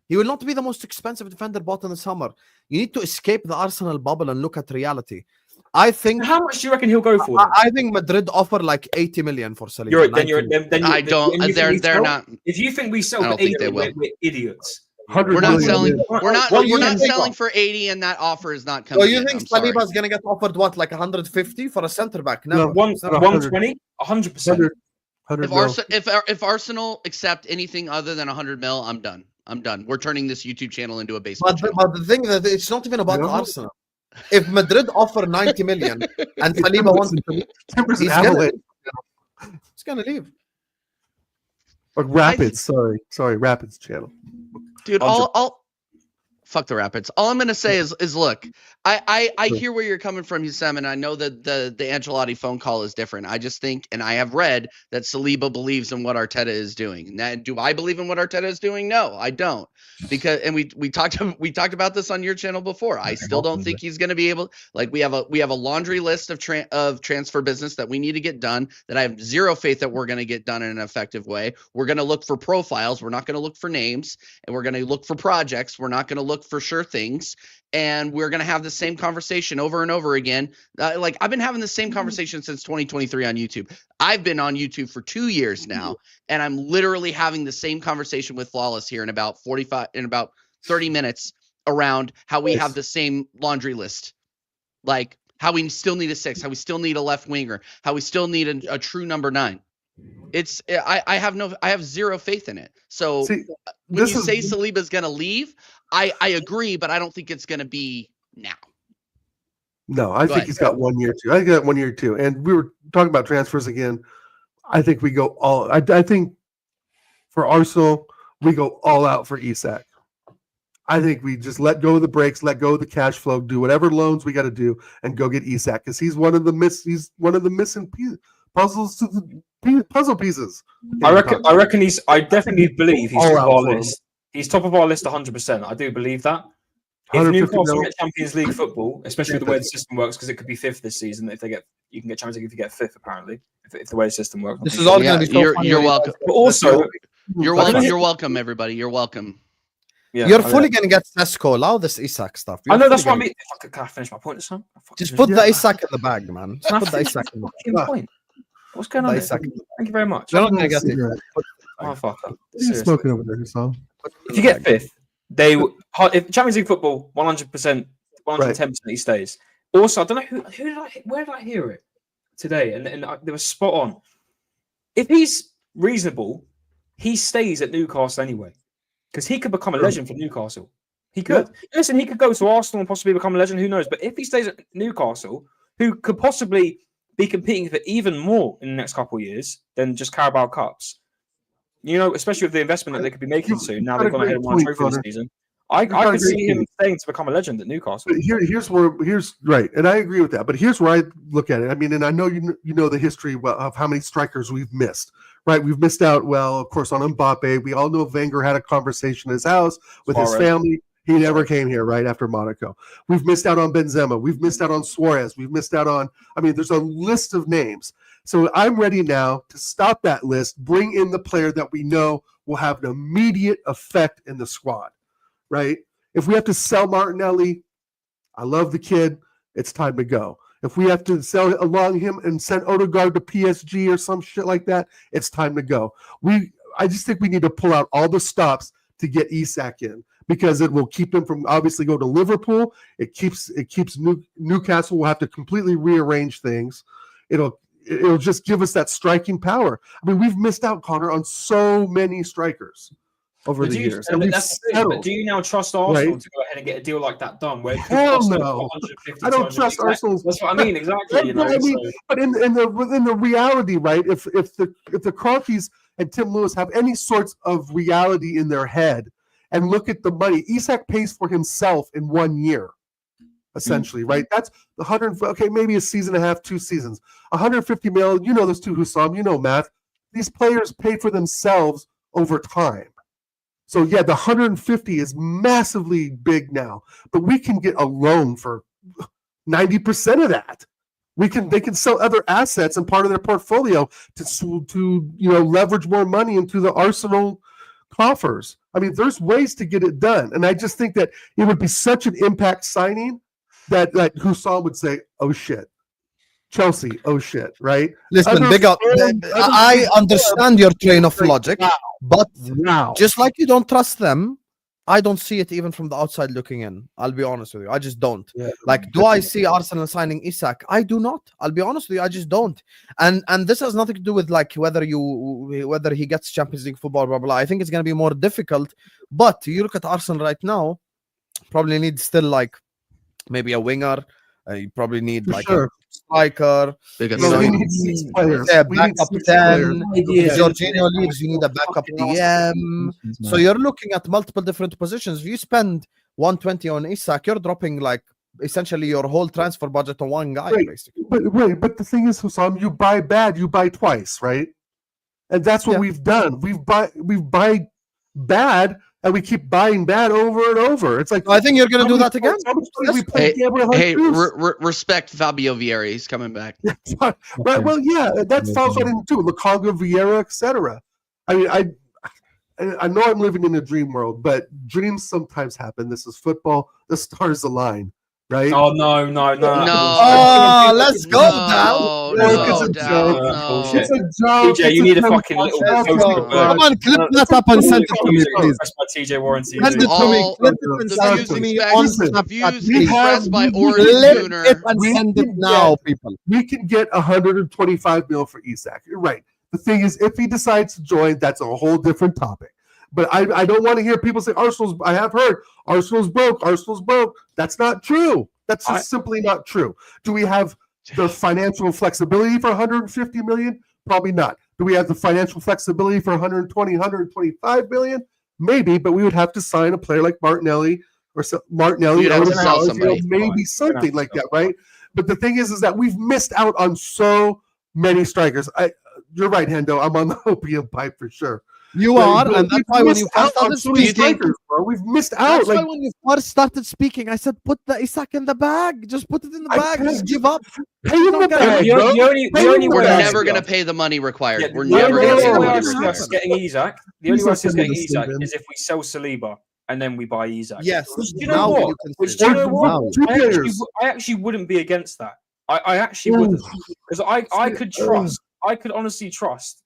He will not be the most expensive defender bought in the summer. You need to escape the Arsenal bubble and look at reality. I think.
How much do you reckon he'll go for?
I think Madrid offer like 80 million for Saliba.
They're not.
If you think we sell for 80, we're idiots.
We're not selling. We're not selling for 80, and that offer is not coming.
So you think Saliba's gonna get offered what, like 150 for a centre back? No,
120, 100%.
If Arsenal accept anything other than 100 mil, I'm done. We're turning this YouTube channel into a baseball channel.
But the thing that it's not even about Arsenal. If Madrid offer 90 million and Saliba wants to leave, he's gonna leave.
Or Rapids, sorry, Rapids channel.
Dude, I'll fuck the Rapids. All I'm gonna say is look, I hear where you're coming from, Sam, and I know that the Ancelotti phone call is different. I just think, and I have read that Saliba believes in what Arteta is doing. Now, do I believe in what Arteta is doing? No, I don't. Because we talked about this on your channel before. I still don't think he's going to be able. Like we have a laundry list of transfer business that we need to get done. That I have zero faith that we're going to get done in an effective way. We're going to look for profiles. We're not going to look for names, and we're going to look for projects. We're not going to look for sure things. And we're going to have the same conversation over and over again. Like I've been having the same conversation since 2023 on YouTube. I've been on YouTube for 2 years now, and I'm literally having the same conversation with Flawless here in about 30 minutes around how we have the same laundry list. Like how we still need a 6, how we still need a left winger, how we still need a true number 9. I have zero faith in it. So when you say Saliba's going to leave, I agree, but I don't think it's going to be now.
No, I think he's got 1 year too. I got 1 year too. And we were talking about transfers again. I think we go all. I think for Arsenal, we go all out for Isak. I think we just let go of the brakes, let go of the cash flow, do whatever loans we got to do, and go get Isak because he's one of the missing puzzles to puzzle pieces.
I reckon he's. I definitely believe he's top of our list. He's top of our list 100%. I do believe that. If Newcastle get Champions League football, especially with the way the system works, because it could be 5th this season. If you can get Champions League if you get 5th, apparently. If the way the system works,
this is all going to be.
You're welcome.
But also,
you're welcome. You're welcome, everybody. You're welcome.
Yeah, you're fully going to get Sesko. Allow this Isak stuff.
I know that's what I mean. Can I finish my point, son?
Just put the Isak in the bag, man. Just put the Isak in the bag.
Point. What's going on? Thank you very much.
You're not going to get it.
Oh, fuck up.
You're smoking over there, so.
If you get 5th, if Champions League football, 100%, 110% he stays. Also, I don't know where did I hear it today? And they were spot on. If he's reasonable, he stays at Newcastle anyway. Because he could become a legend for Newcastle. He could. Yeah. Listen, he could go to Arsenal and possibly become a legend. Who knows? But if he stays at Newcastle, who could possibly be competing for even more in the next couple of years than just Carabao Cups, especially with the investment that they could be making soon. Now they've gone ahead and won a trophy this season. I could see him staying to become a legend at Newcastle.
Here's right, and I agree with that. But here's where I look at it. I mean, and I know you know the history of how many strikers we've missed. Right, we've missed out. Well, of course, on Mbappe. We all know Wenger had a conversation in his house with his family. He never came here right after Monaco. We've missed out on Benzema. We've missed out on Suarez. We've missed out on. I mean, there's a list of names. So I'm ready now to stop that list. Bring in the player that we know will have an immediate effect in the squad. Right? If we have to sell Martinelli, I love the kid. It's time to go. If we have to sell along him and send Odegaard to PSG or some shit like that, it's time to go. I just think we need to pull out all the stops to get Isak in because it will keep him from obviously go to Liverpool. It keeps Newcastle will have to completely rearrange things. It'll just give us that striking power. I mean, we've missed out, Connor, on so many strikers over the years.
But do you now trust Arsenal to go ahead and get a deal like that done?
Hell no. I don't trust Arsenal.
That's what I mean, exactly.
But in the reality, right? If the Kroenkes and Tim Lewis have any sorts of reality in their head and look at the money, Isak pays for himself in 1 year, essentially, right? That's the 100. Okay, maybe a season and a half, 2 seasons, 150 million. You know this too, Hussam. You know math. These players pay for themselves over time. So, yeah, the 150 is massively big now, but we can get a loan for 90% of that. They can sell other assets and part of their portfolio to leverage more money into the Arsenal coffers. I mean, there's ways to get it done. And I just think that it would be such an impact signing that Hussam would say, oh, shit. Chelsea, oh shit, right?
Listen, big up. I understand your train of logic, but just like you don't trust them, I don't see it even from the outside looking in. I'll be honest with you. I just don't. Yeah. Like, do I see Arsenal signing Isak? I do not. I'll be honest with you. I just don't. And this has nothing to do with like whether he gets Champions League football, blah, blah, blah. I think it's going to be more difficult. But you look at Arsenal right now, probably need still like maybe a winger. You probably need a striker.
We need 6 players.
Yeah, backup 10. If Jorginho leaves, you need a backup DM. So you're looking at multiple different positions. If you spend 120 on Isak, you're dropping like essentially your whole transfer budget on one guy, basically.
But the thing is, Hussam, you buy bad, you buy twice, right? And that's what we've done. We've buy bad. And we keep buying bad over and over. It's like
I think you're going to do that again.
Respect Fabio Vieira. He's coming back.
Right. Well, yeah, that falls right into too. Lukaku, Vieira, etc. I mean, I know I'm living in a dream world, but dreams sometimes happen. This is football. The stars align. Right?
Oh no!
Oh, let's go now.
It's a joke.
TJ, you need a fucking little.
Come on, clip that up and send it to me, please.
TJ Warren.
Send it to me. Clip it and send it to me on
Snapchat. Expressed by Orange Tuner.
And send it now, people.
We can get 125 mil for Isak. You're right. The thing is, if he decides to join, that's a whole different topic. But I don't want to hear people say I have heard Arsenal's broke. That's not true. That's just simply not true. Do we have the financial flexibility for 150 million? Probably not. Do we have the financial flexibility for 125 million? Maybe, but we would have to sign a player like Martinelli or maybe something like that, right? But the thing is that we've missed out on so many strikers. you're right, Hendo. I'm on the opium pipe for sure.
You are, and that's why when you first started speaking,
bro, we've missed out.
That's why when you first started speaking, I said, put the Isak in the bag. Just put it in the bag. Just give up.
Pay him the bag, bro.
We're never going to pay the money required.
Yeah,
We're never going to pay the money
required.
required.
Getting Isak. The only way us getting Isak is if we sell Saliba and then we buy Isak.
Yes.
Which, do you know what? Which, do you know what? I actually wouldn't be against that. I actually wouldn't, because I could honestly trust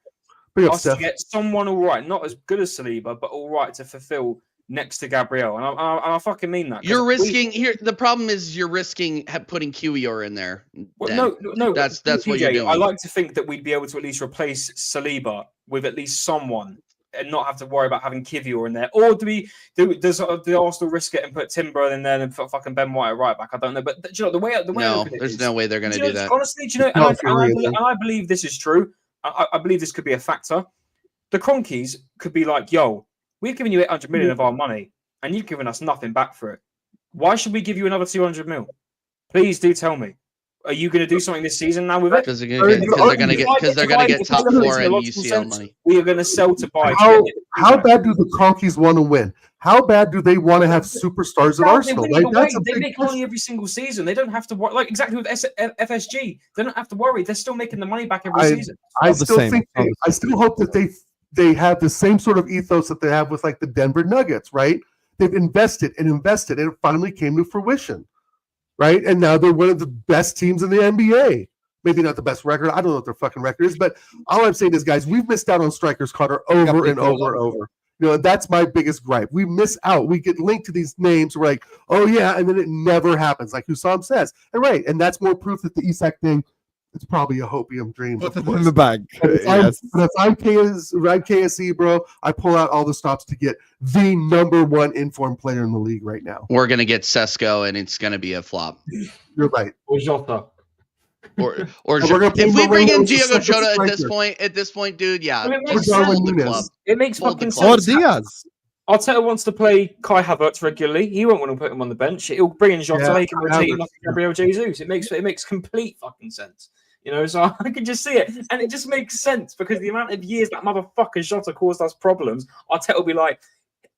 us to get someone all right, not as good as Saliba, but all right to fulfill next to Gabriel, and I fucking mean that.
You're risking here. The problem is you're risking putting Kiwior in there.
Well, no,
that's what you're doing.
I like to think that we'd be able to at least replace Saliba with at least someone, and not have to worry about having Kiwior in there. Or does the Arsenal risk it and put Timber in there and put fucking Ben White right back? I don't know, but do you know the way
no, there's no way they're going to do that.
Honestly, do you know? And I believe this is true. I believe this could be a factor. The Cronkies could be like, yo, we've given you 800 million of our money and you've given us nothing back for it. Why should we give you another 200 mil? Please do tell me. Are you going to do something this season now with it?
Because they're going to get top 4 in UCL money.
We are going to sell to buy.
How bad do the Cronkies want to win? How bad do they want to have superstars at Arsenal?
They make money every single season. They don't have to worry. Like exactly with FSG, they don't have to worry. They're still making the money back every season.
I still hope that they have the same sort of ethos that they have with like the Denver Nuggets, right? They've invested, and it finally came to fruition, right? And now they're one of the best teams in the NBA. Maybe not the best record. I don't know what their fucking record is, but all I'm saying is, guys, we've missed out on strikers, Carter, over and over and over. You know, that's my biggest gripe. We miss out. We get linked to these names. We're like, oh yeah, and then it never happens, like Hussam says. And right, and that's more proof that the Isak thing, it's probably a hopium dream.
Put it in the bag.
But if I'm KSE, bro, I pull out all the stops to get the number one informed player in the league right now.
We're gonna get Sesko, and it's gonna be a flop.
You're right.
Or Jota.
Or if we bring in Diego Jota at this point, dude, yeah,
it makes fucking sense.
Or Diaz.
Arteta wants to play Kai Havertz regularly. He won't want to put him on the bench. He'll bring in Jota. He can rotate him like Gabriel Jesus. It makes complete fucking sense. You know, so I can just see it, and it just makes sense because the amount of years that motherfucker Jota caused us problems. Arteta will be like,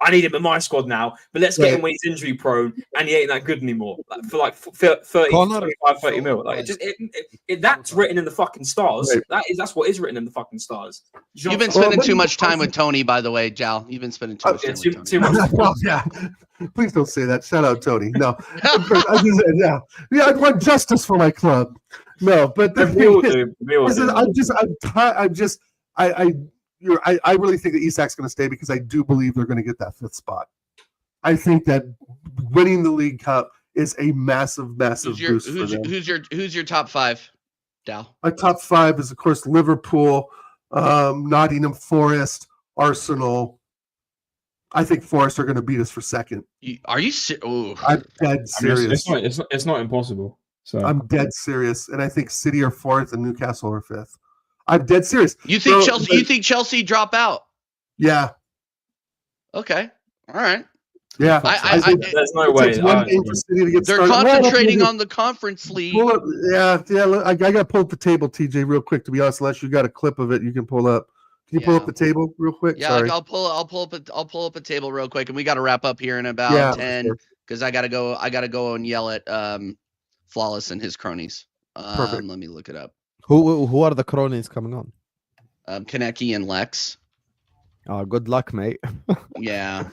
I need him in my squad now, but let's get him when he's injury prone and he ain't that good anymore. Like, for like 30 mil. Like that's written in the fucking stars. Right. That's what is written in the fucking stars.
You've been spending too much time with Tony, by the way, Jal. You've been spending too much time with Tony.
Well, yeah. Please don't say that. Shout out Tony. No. I want justice for my club. No, but the I really think that Isak's going to stay because I do believe they're going to get that 5th spot. I think that winning the League Cup is a massive boost for them.
Who's your top 5, Dal?
My top 5 is, of course, Liverpool, Nottingham Forest, Arsenal. I think Forest are going to beat us for 2nd.
Are you
I'm dead serious.
It's not impossible. So
I'm dead serious, and I think City are 4th and Newcastle are 5th. I'm dead serious.
You think Chelsea? You think Chelsea drop out?
Yeah.
Okay. All right.
Yeah.
There's no way.
They're concentrating on the conference league.
I got to pull up the table, TJ, real quick. To be honest, unless you got a clip of it, you can pull up. Can you pull up the table real quick?
Yeah,
Sorry.
I'll pull up a table real quick, and we got to wrap up here in about 10 because I gotta go and yell at Flawless and his cronies. Let me look it up.
Who are the cronies coming on?
Kaneki and Lex.
Oh, good luck, mate.
Yeah.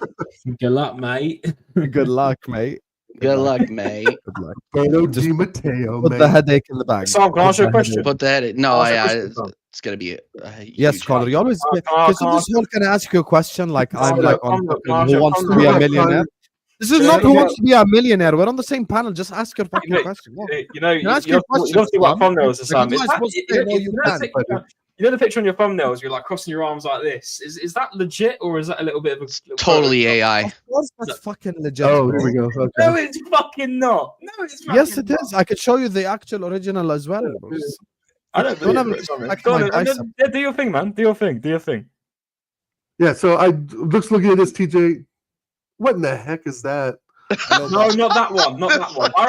Good luck, mate.
Good luck, mate.
Good luck, mate.
Good luck. Just
Matteo, put the headache in the bag.
Sam, can I ask you a question?
Put the headache. No, it's gonna be.
Yes, Connor. You always. Can I ask you a question? Like I'm like on Who Wants to Be a Millionaire? This is not Who Wants to Be a Millionaire. We're on the same panel. Just ask your fucking question.
You don't see what thumbnails are, Sam. You know the picture on your thumbnails, you're like crossing your arms like this. Is that legit or is that a little bit of a
totally AI?
Of course that's fucking legit.
Oh, here we go. Okay.
No, it's fucking not. No, it's fucking
yes, it is. I could show you the actual original as well.
I don't believe it. Do your thing, man. Do your thing.
Yeah, so looking at this, TJ. What in the heck is that?
No, not that one. Not that one. I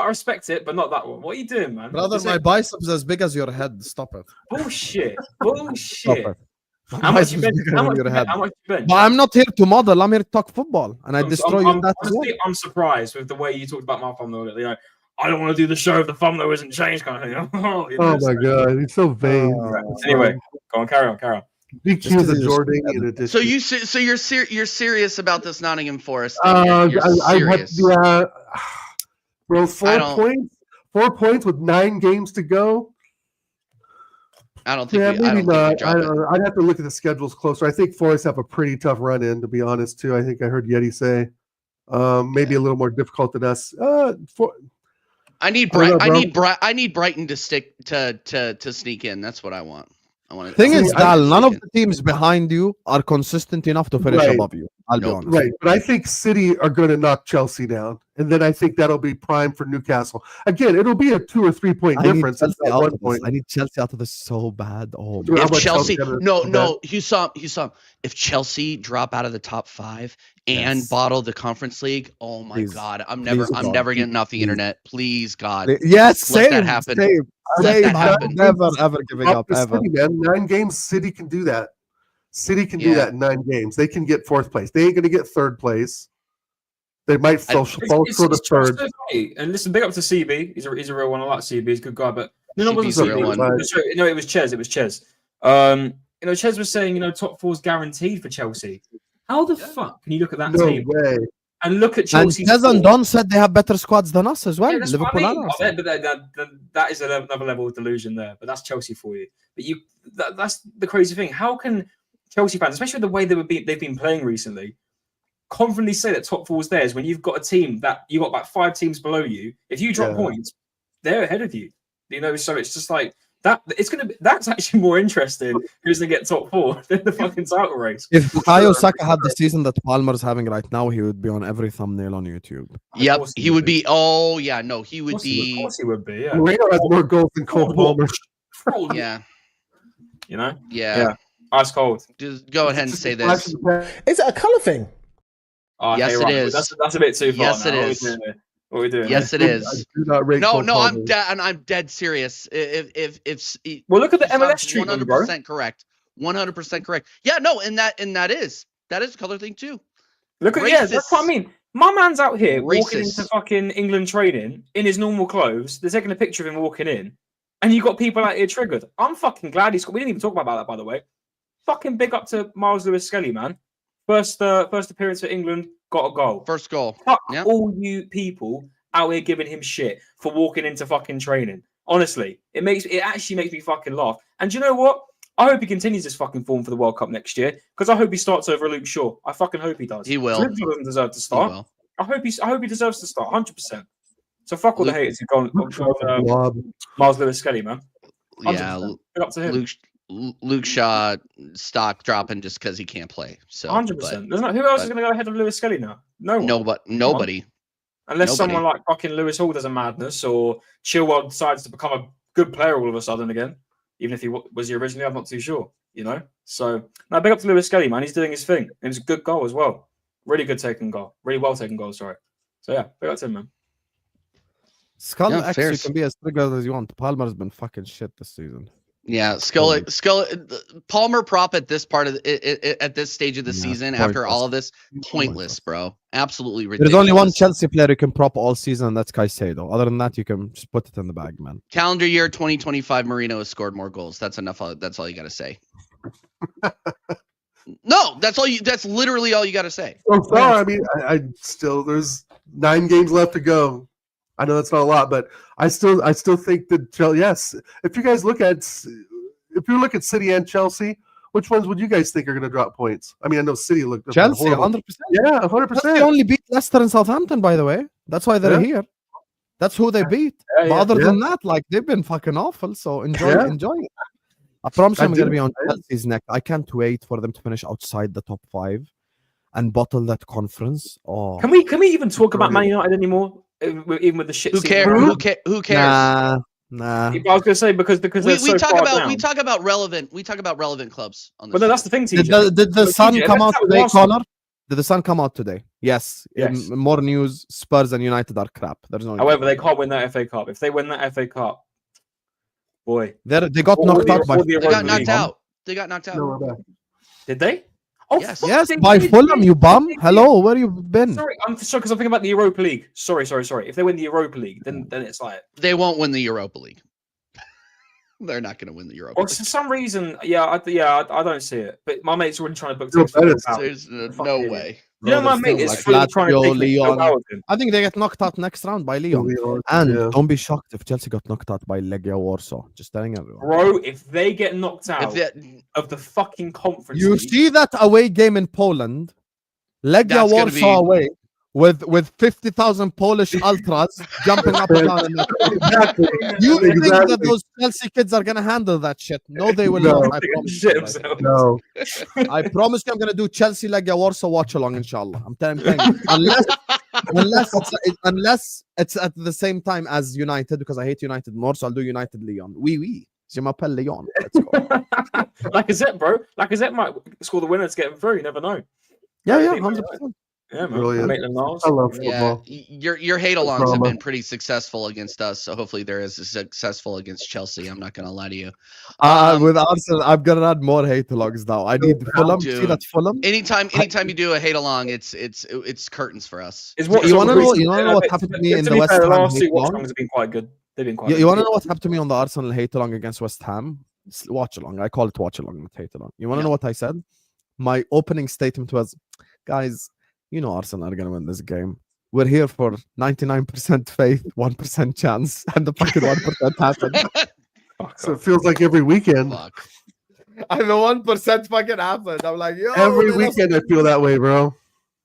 respect it, but not that one. What are you doing, man?
Brother, my biceps as big as your head. Stop it.
Bullshit.
Stop it.
How much you bench? How much you bench?
But I'm not here to model. I'm here to talk football, and I destroy you.
Honestly, I'm surprised with the way you talked about my thumbnail. You know, I don't want to do the show if the thumbnail isn't changed, kind of thing.
Oh my god, he's so vain.
Anyway, go on, carry on.
DQ the Jordanian edition.
So you're serious about this Nottingham Forest?
You're serious? Bro, 4 points. 4 points with 9 games to go.
I don't think.
Maybe not. I'd have to look at the schedules closer. I think Forest have a pretty tough run in, to be honest. Too. I think I heard Yeti say maybe a little more difficult than us.
I need Brighton to stick to sneak in. That's what I want.
Thing is, Dal, none of the teams behind you are consistent enough to finish above you. I'll be honest.
Right, but I think City are going to knock Chelsea down, and then I think that'll be prime for Newcastle. Again, it'll be a 2 or 3 point difference. At one point.
I need Chelsea out of this so bad. Oh,
if Chelsea, no, Husam. If Chelsea drop out of the top 5 and bottle the Conference League, oh my God, I'm never getting off the internet. Please, God,
yes,
let that happen.
Let that happen. Never ever giving up. Ever.
City, man. 9 games, City can do that. City can do that in 9 games. They can get 4th place. They ain't going to get 3rd place. They might fall short of 3rd.
And listen, big up to CB. He's a real one. I like CB. He's a good guy. But no, it wasn't CB. No, it was Ches. It was Ches. Ches was saying, top 4's guaranteed for Chelsea. How the fuck can you look at that team?
Way.
And look at Chelsea.
And Ches and Don said they have better squads than us as well.
Yeah, Liverpool but that is another level of delusion there. But that's Chelsea for you. But that's the crazy thing. How can Chelsea fans, especially the way they've been playing recently, confidently say that top 4 is theirs when you've got a team that you've got about 5 teams below you? If you drop points, they're ahead of you. So it's just like that. That's actually more interesting who's going to get top 4 than the fucking title race.
If Bukayo Saka had the season that Palmer's having right now, he would be on every thumbnail on YouTube.
Yep, he would be. Oh yeah, no, he would be.
Of course he would be. Yeah,
Moreno has more goals than Cole Palmer.
Yeah,
Yeah. Ice cold.
Just go ahead and say this.
Is it a colour thing?
Yes, it is.
That's a bit too far.
Yes,
now.
it is.
What are we doing?
Yes, it is. I'm dead serious. If
look at the MLS treatment,
100% correct. 100% correct. Yeah, no, and that is a color thing too.
Look at that's what I mean. My man's out here walking into fucking England training in his normal clothes. They're taking a picture of him walking in, and you got people out here triggered. I'm fucking glad he's. We didn't even talk about that, by the way. Fucking big up to Miles Lewis-Skelly, man. First appearance for England, got a goal.
First goal.
Fuck all you people out here giving him shit for walking into fucking training. Honestly, it actually makes me fucking laugh. And do you know what? I hope he continues this fucking form for the World Cup next year because I hope he starts over Luke Shaw. I fucking hope he does.
He will.
Luke Shaw doesn't deserve to start. I hope he deserves to start 100%. So fuck all the haters who go on Miles Lewis-Skelly, man. 100%.
Yeah,
Big up to him.
Luke Shaw stock dropping just because he can't play. So
100%. Who else is going to go ahead of Lewis-Skelly now? No one.
Nobody.
Unless someone like fucking Lewis Hall does a madness or Chilwell decides to become a good player all of a sudden again. Even if he was originally, I'm not too sure. So now big up to Lewis-Skelly, man. He's doing his thing. It was a good goal as well. Really good taken goal. Really well taken goal. Sorry. So yeah, big up to him, man.
Skull actually can be as triggered as you want. Palmer's been fucking shit this season.
Yeah, Skull Palmer prop at this part of at this stage of the season after all of this, pointless, bro. Absolutely ridiculous.
There's only one Chelsea player who can prop all season, and that's Caicedo. Other than that, you can just put it in the bag, man.
Calendar year 2025, Marino has scored more goals. That's enough. That's all you got to say. No, that's all you. That's literally all you got to say.
So far, I mean, I still there's 9 games left to go. I know that's not a lot, but I still think that yes. If you look at City and Chelsea, which ones would you guys think are going to drop points? I mean, I know City looked
Chelsea 100%.
Yeah, 100%.
They only beat Leicester and Southampton, by the way. That's why they're here. That's who they beat. But other than that, they've been fucking awful. So enjoy it. I promise I'm going to be on Chelsea's neck. I can't wait for them to finish outside the top 5 and bottle that conference. Oh,
can we even talk about Man United anymore? Even with the shit.
Who cares? Who cares?
Nah.
I was going to say because
we talk about relevant clubs on this.
But no, that's the thing, TJ.
Did the sun come out today, Connor? Did the sun come out today? Yes. More news. Spurs and United are crap. There's no.
However, they can't win that FA Cup. If they win that FA Cup, boy,
they got knocked out by.
They got knocked out. They got knocked out.
No,
did they? Oh,
yes.
Yes, by Fulham, you bum. Hello, where you been?
Sorry, I'm sorry because I'm thinking about the Europa League. Sorry. If they win the Europa League, then it's like
they won't win the Europa League. They're not going to win the Europa League.
For some reason, I don't see it. But my mate's already trying to book
tickets.
There's no way.
You know, my mate is trying to take
Leon. I think they get knocked out next round by Leon. And don't be shocked if Chelsea got knocked out by Legia Warsaw. Just telling everyone.
Bro, if they get knocked out of the fucking conference,
you see that away game in Poland, Legia Warsaw away with 50,000 Polish ultras jumping up and down.
Exactly.
You think that those Chelsea kids are gonna handle that shit? No, they will not. I promise you.
No.
I promise you, I'm gonna do Chelsea Legia Warsaw watch along, inshallah. I'm telling you, unless it's at the same time as United, because I hate United more, so I'll do United Leon. Oui. Je m'appelle Leon. Let's go.
Lacazette, bro. Lacazette might score the winner to get him through. You never know.
Yeah, 100%.
Yeah, man.
Brilliant. I love football.
Yeah, your hate alongs have been pretty successful against us, so hopefully they're as successful against Chelsea. I'm not gonna lie to you.
With Arsenal, I'm gonna add more hate alongs now. I need Fulham. See that Fulham?
Anytime you do a hate along, it's curtains for us.
You wanna know what happened to me in the West Ham hate along?
Have been quite good. They've been quite.
You wanna know what happened to me on the Arsenal hate along against West Ham? Watch along. I call it watch along, not hate along. You wanna know what I said? My opening statement was, guys, you know Arsenal are going to win this game. We're here for 99% faith, 1% chance, and the fucking 1% happened.
So it feels like every weekend.
Fuck.
And the 1% fucking happened. I'm like, yo.
Every weekend I feel that way, bro.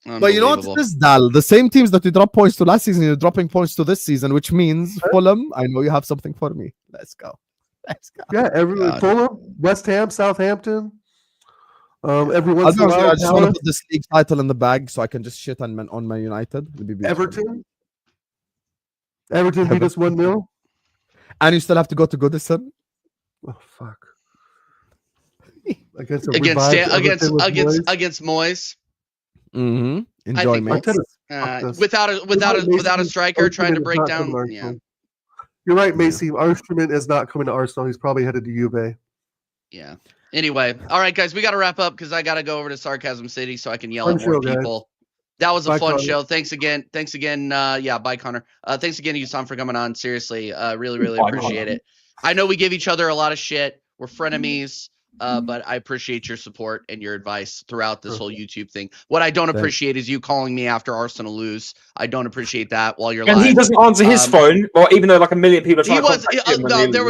But you know what's this, Dal? The same teams that you dropped points to last season, you're dropping points to this season, which means Fulham, I know you have something for me. Let's go.
Yeah, Fulham, West Ham, Southampton. Every once in a while,
I just want to put this league title in the bag so I can just shit on Man United.
Everton beat us 1-0.
And you still have to go to Goodison.
Oh fuck!
Against Moyes.
Enjoy, mate.
Without a striker trying to break down. Yeah.
You're right, Macy. Arshman is not coming to Arsenal. He's probably headed to Juve.
Yeah. Anyway, all right, guys, we got to wrap up because I got to go over to Sarcasm City so I can yell at more people. Guys. That was a fun show. Thanks again. Bye, Connor. Thanks again, Usam, for coming on. Seriously, really appreciate it. I know we give each other a lot of shit. We're frenemies. But I appreciate your support and your advice throughout this whole YouTube thing. What I don't appreciate is you calling me after Arsenal lose. I don't appreciate that while you're live.
And he doesn't answer his phone, or even though like a million people are trying to contact him.
No, there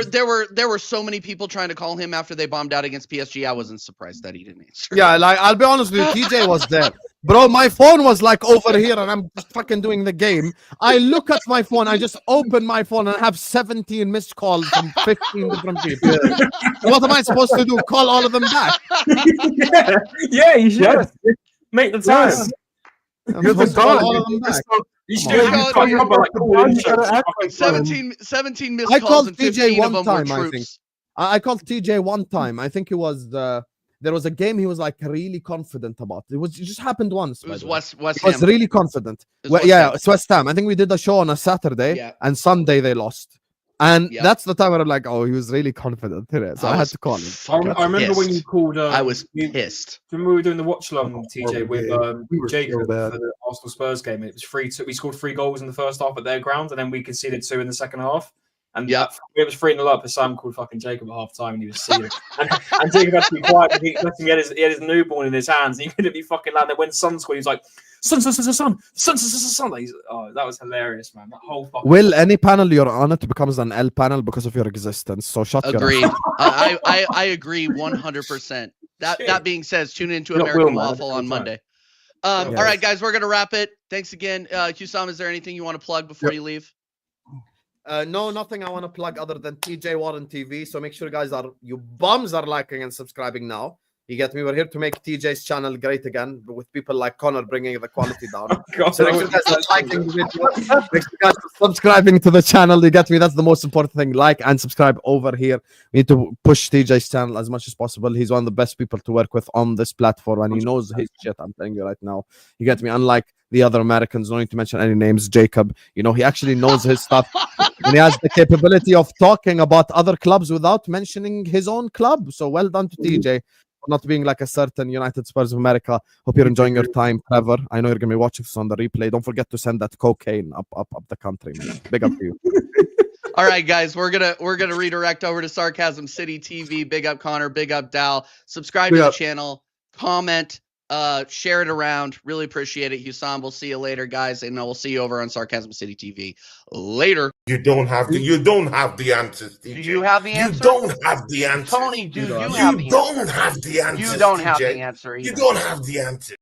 were so many people trying to call him after they bombed out against PSG. I wasn't surprised that he didn't answer.
Yeah, like I'll be honest with you, TJ was there. Bro, my phone was like over here and I'm just fucking doing the game. I look at my phone, I just open my phone and I have 17 missed calls from 15 different people. What am I supposed to do? Call all of them back?
Yeah, you should. Make the time.
Yes. You're the god.
You should
17 missed
I
calls
called
and
TJ
15 of
one
them were
time, I think.
troops.
I called TJ one time. I think it was there was a game he was like really confident about. It just happened once.
It was West Ham.
He was really confident. It's West Ham. I think we did a show on a Saturday and Sunday they lost. And that's the time where I'm like, oh, he was really confident today. So I had to call him.
I remember when you called.
I was pissed.
Remember we were doing the watch along, TJ, with Jacob for the Arsenal Spurs game. It was 3-2. We scored 3 goals in the first half at their ground, and then we conceded 2 in the second half. And it was 3-0 up. His son called fucking Jacob at half time, and he was seeing it. And Jacob had to be quiet. He had his newborn in his hands. And he couldn't be fucking loud. And when Son scored, he was like, son. That was hilarious, man. That whole fucking.
Will any panel you're on it becomes an L panel because of your existence? So shut your mouth.
I agree 100%. That being said, tune into American Waffle on Monday. All right, guys, we're gonna wrap it. Thanks again, Husam. Is there anything you want to plug before you leave?
No, nothing I want to plug other than TJ Warren TV. So make sure you bums are liking and subscribing now. You get me? We're here to make TJ's channel great again, but with people like Connor bringing the quality down. So make sure you guys are liking the video. Make sure you guys are subscribing to the channel. You get me? That's the most important thing. Like and subscribe over here. We need to push TJ's channel as much as possible. He's one of the best people to work with on this platform, and he knows his shit. I'm telling you right now. You get me? Unlike the other Americans, no need to mention any names, Jacob. You know, he actually knows his stuff. And he has the capability of talking about other clubs without mentioning his own club. So well done to TJ for not being like a certain United Spurs of America. Hope you're enjoying your time, Trevor. I know you're gonna be watching this on the replay. Don't forget to send that cocaine up the country, man. Big up to you.
All right, guys, we're gonna redirect over to Sarcasm City TV. Big up Connor, big up Dal. Subscribe to the channel, comment, share it around. Really appreciate it. Hussam, we'll see you later, guys, and we'll see you over on Sarcasm City TV later.
You don't have the answers, DJ.
Do you have the answer?
You don't have the answer.
Tony, do you have the answer?
You don't have the answer.
You don't have the answer either.
You don't have the answer.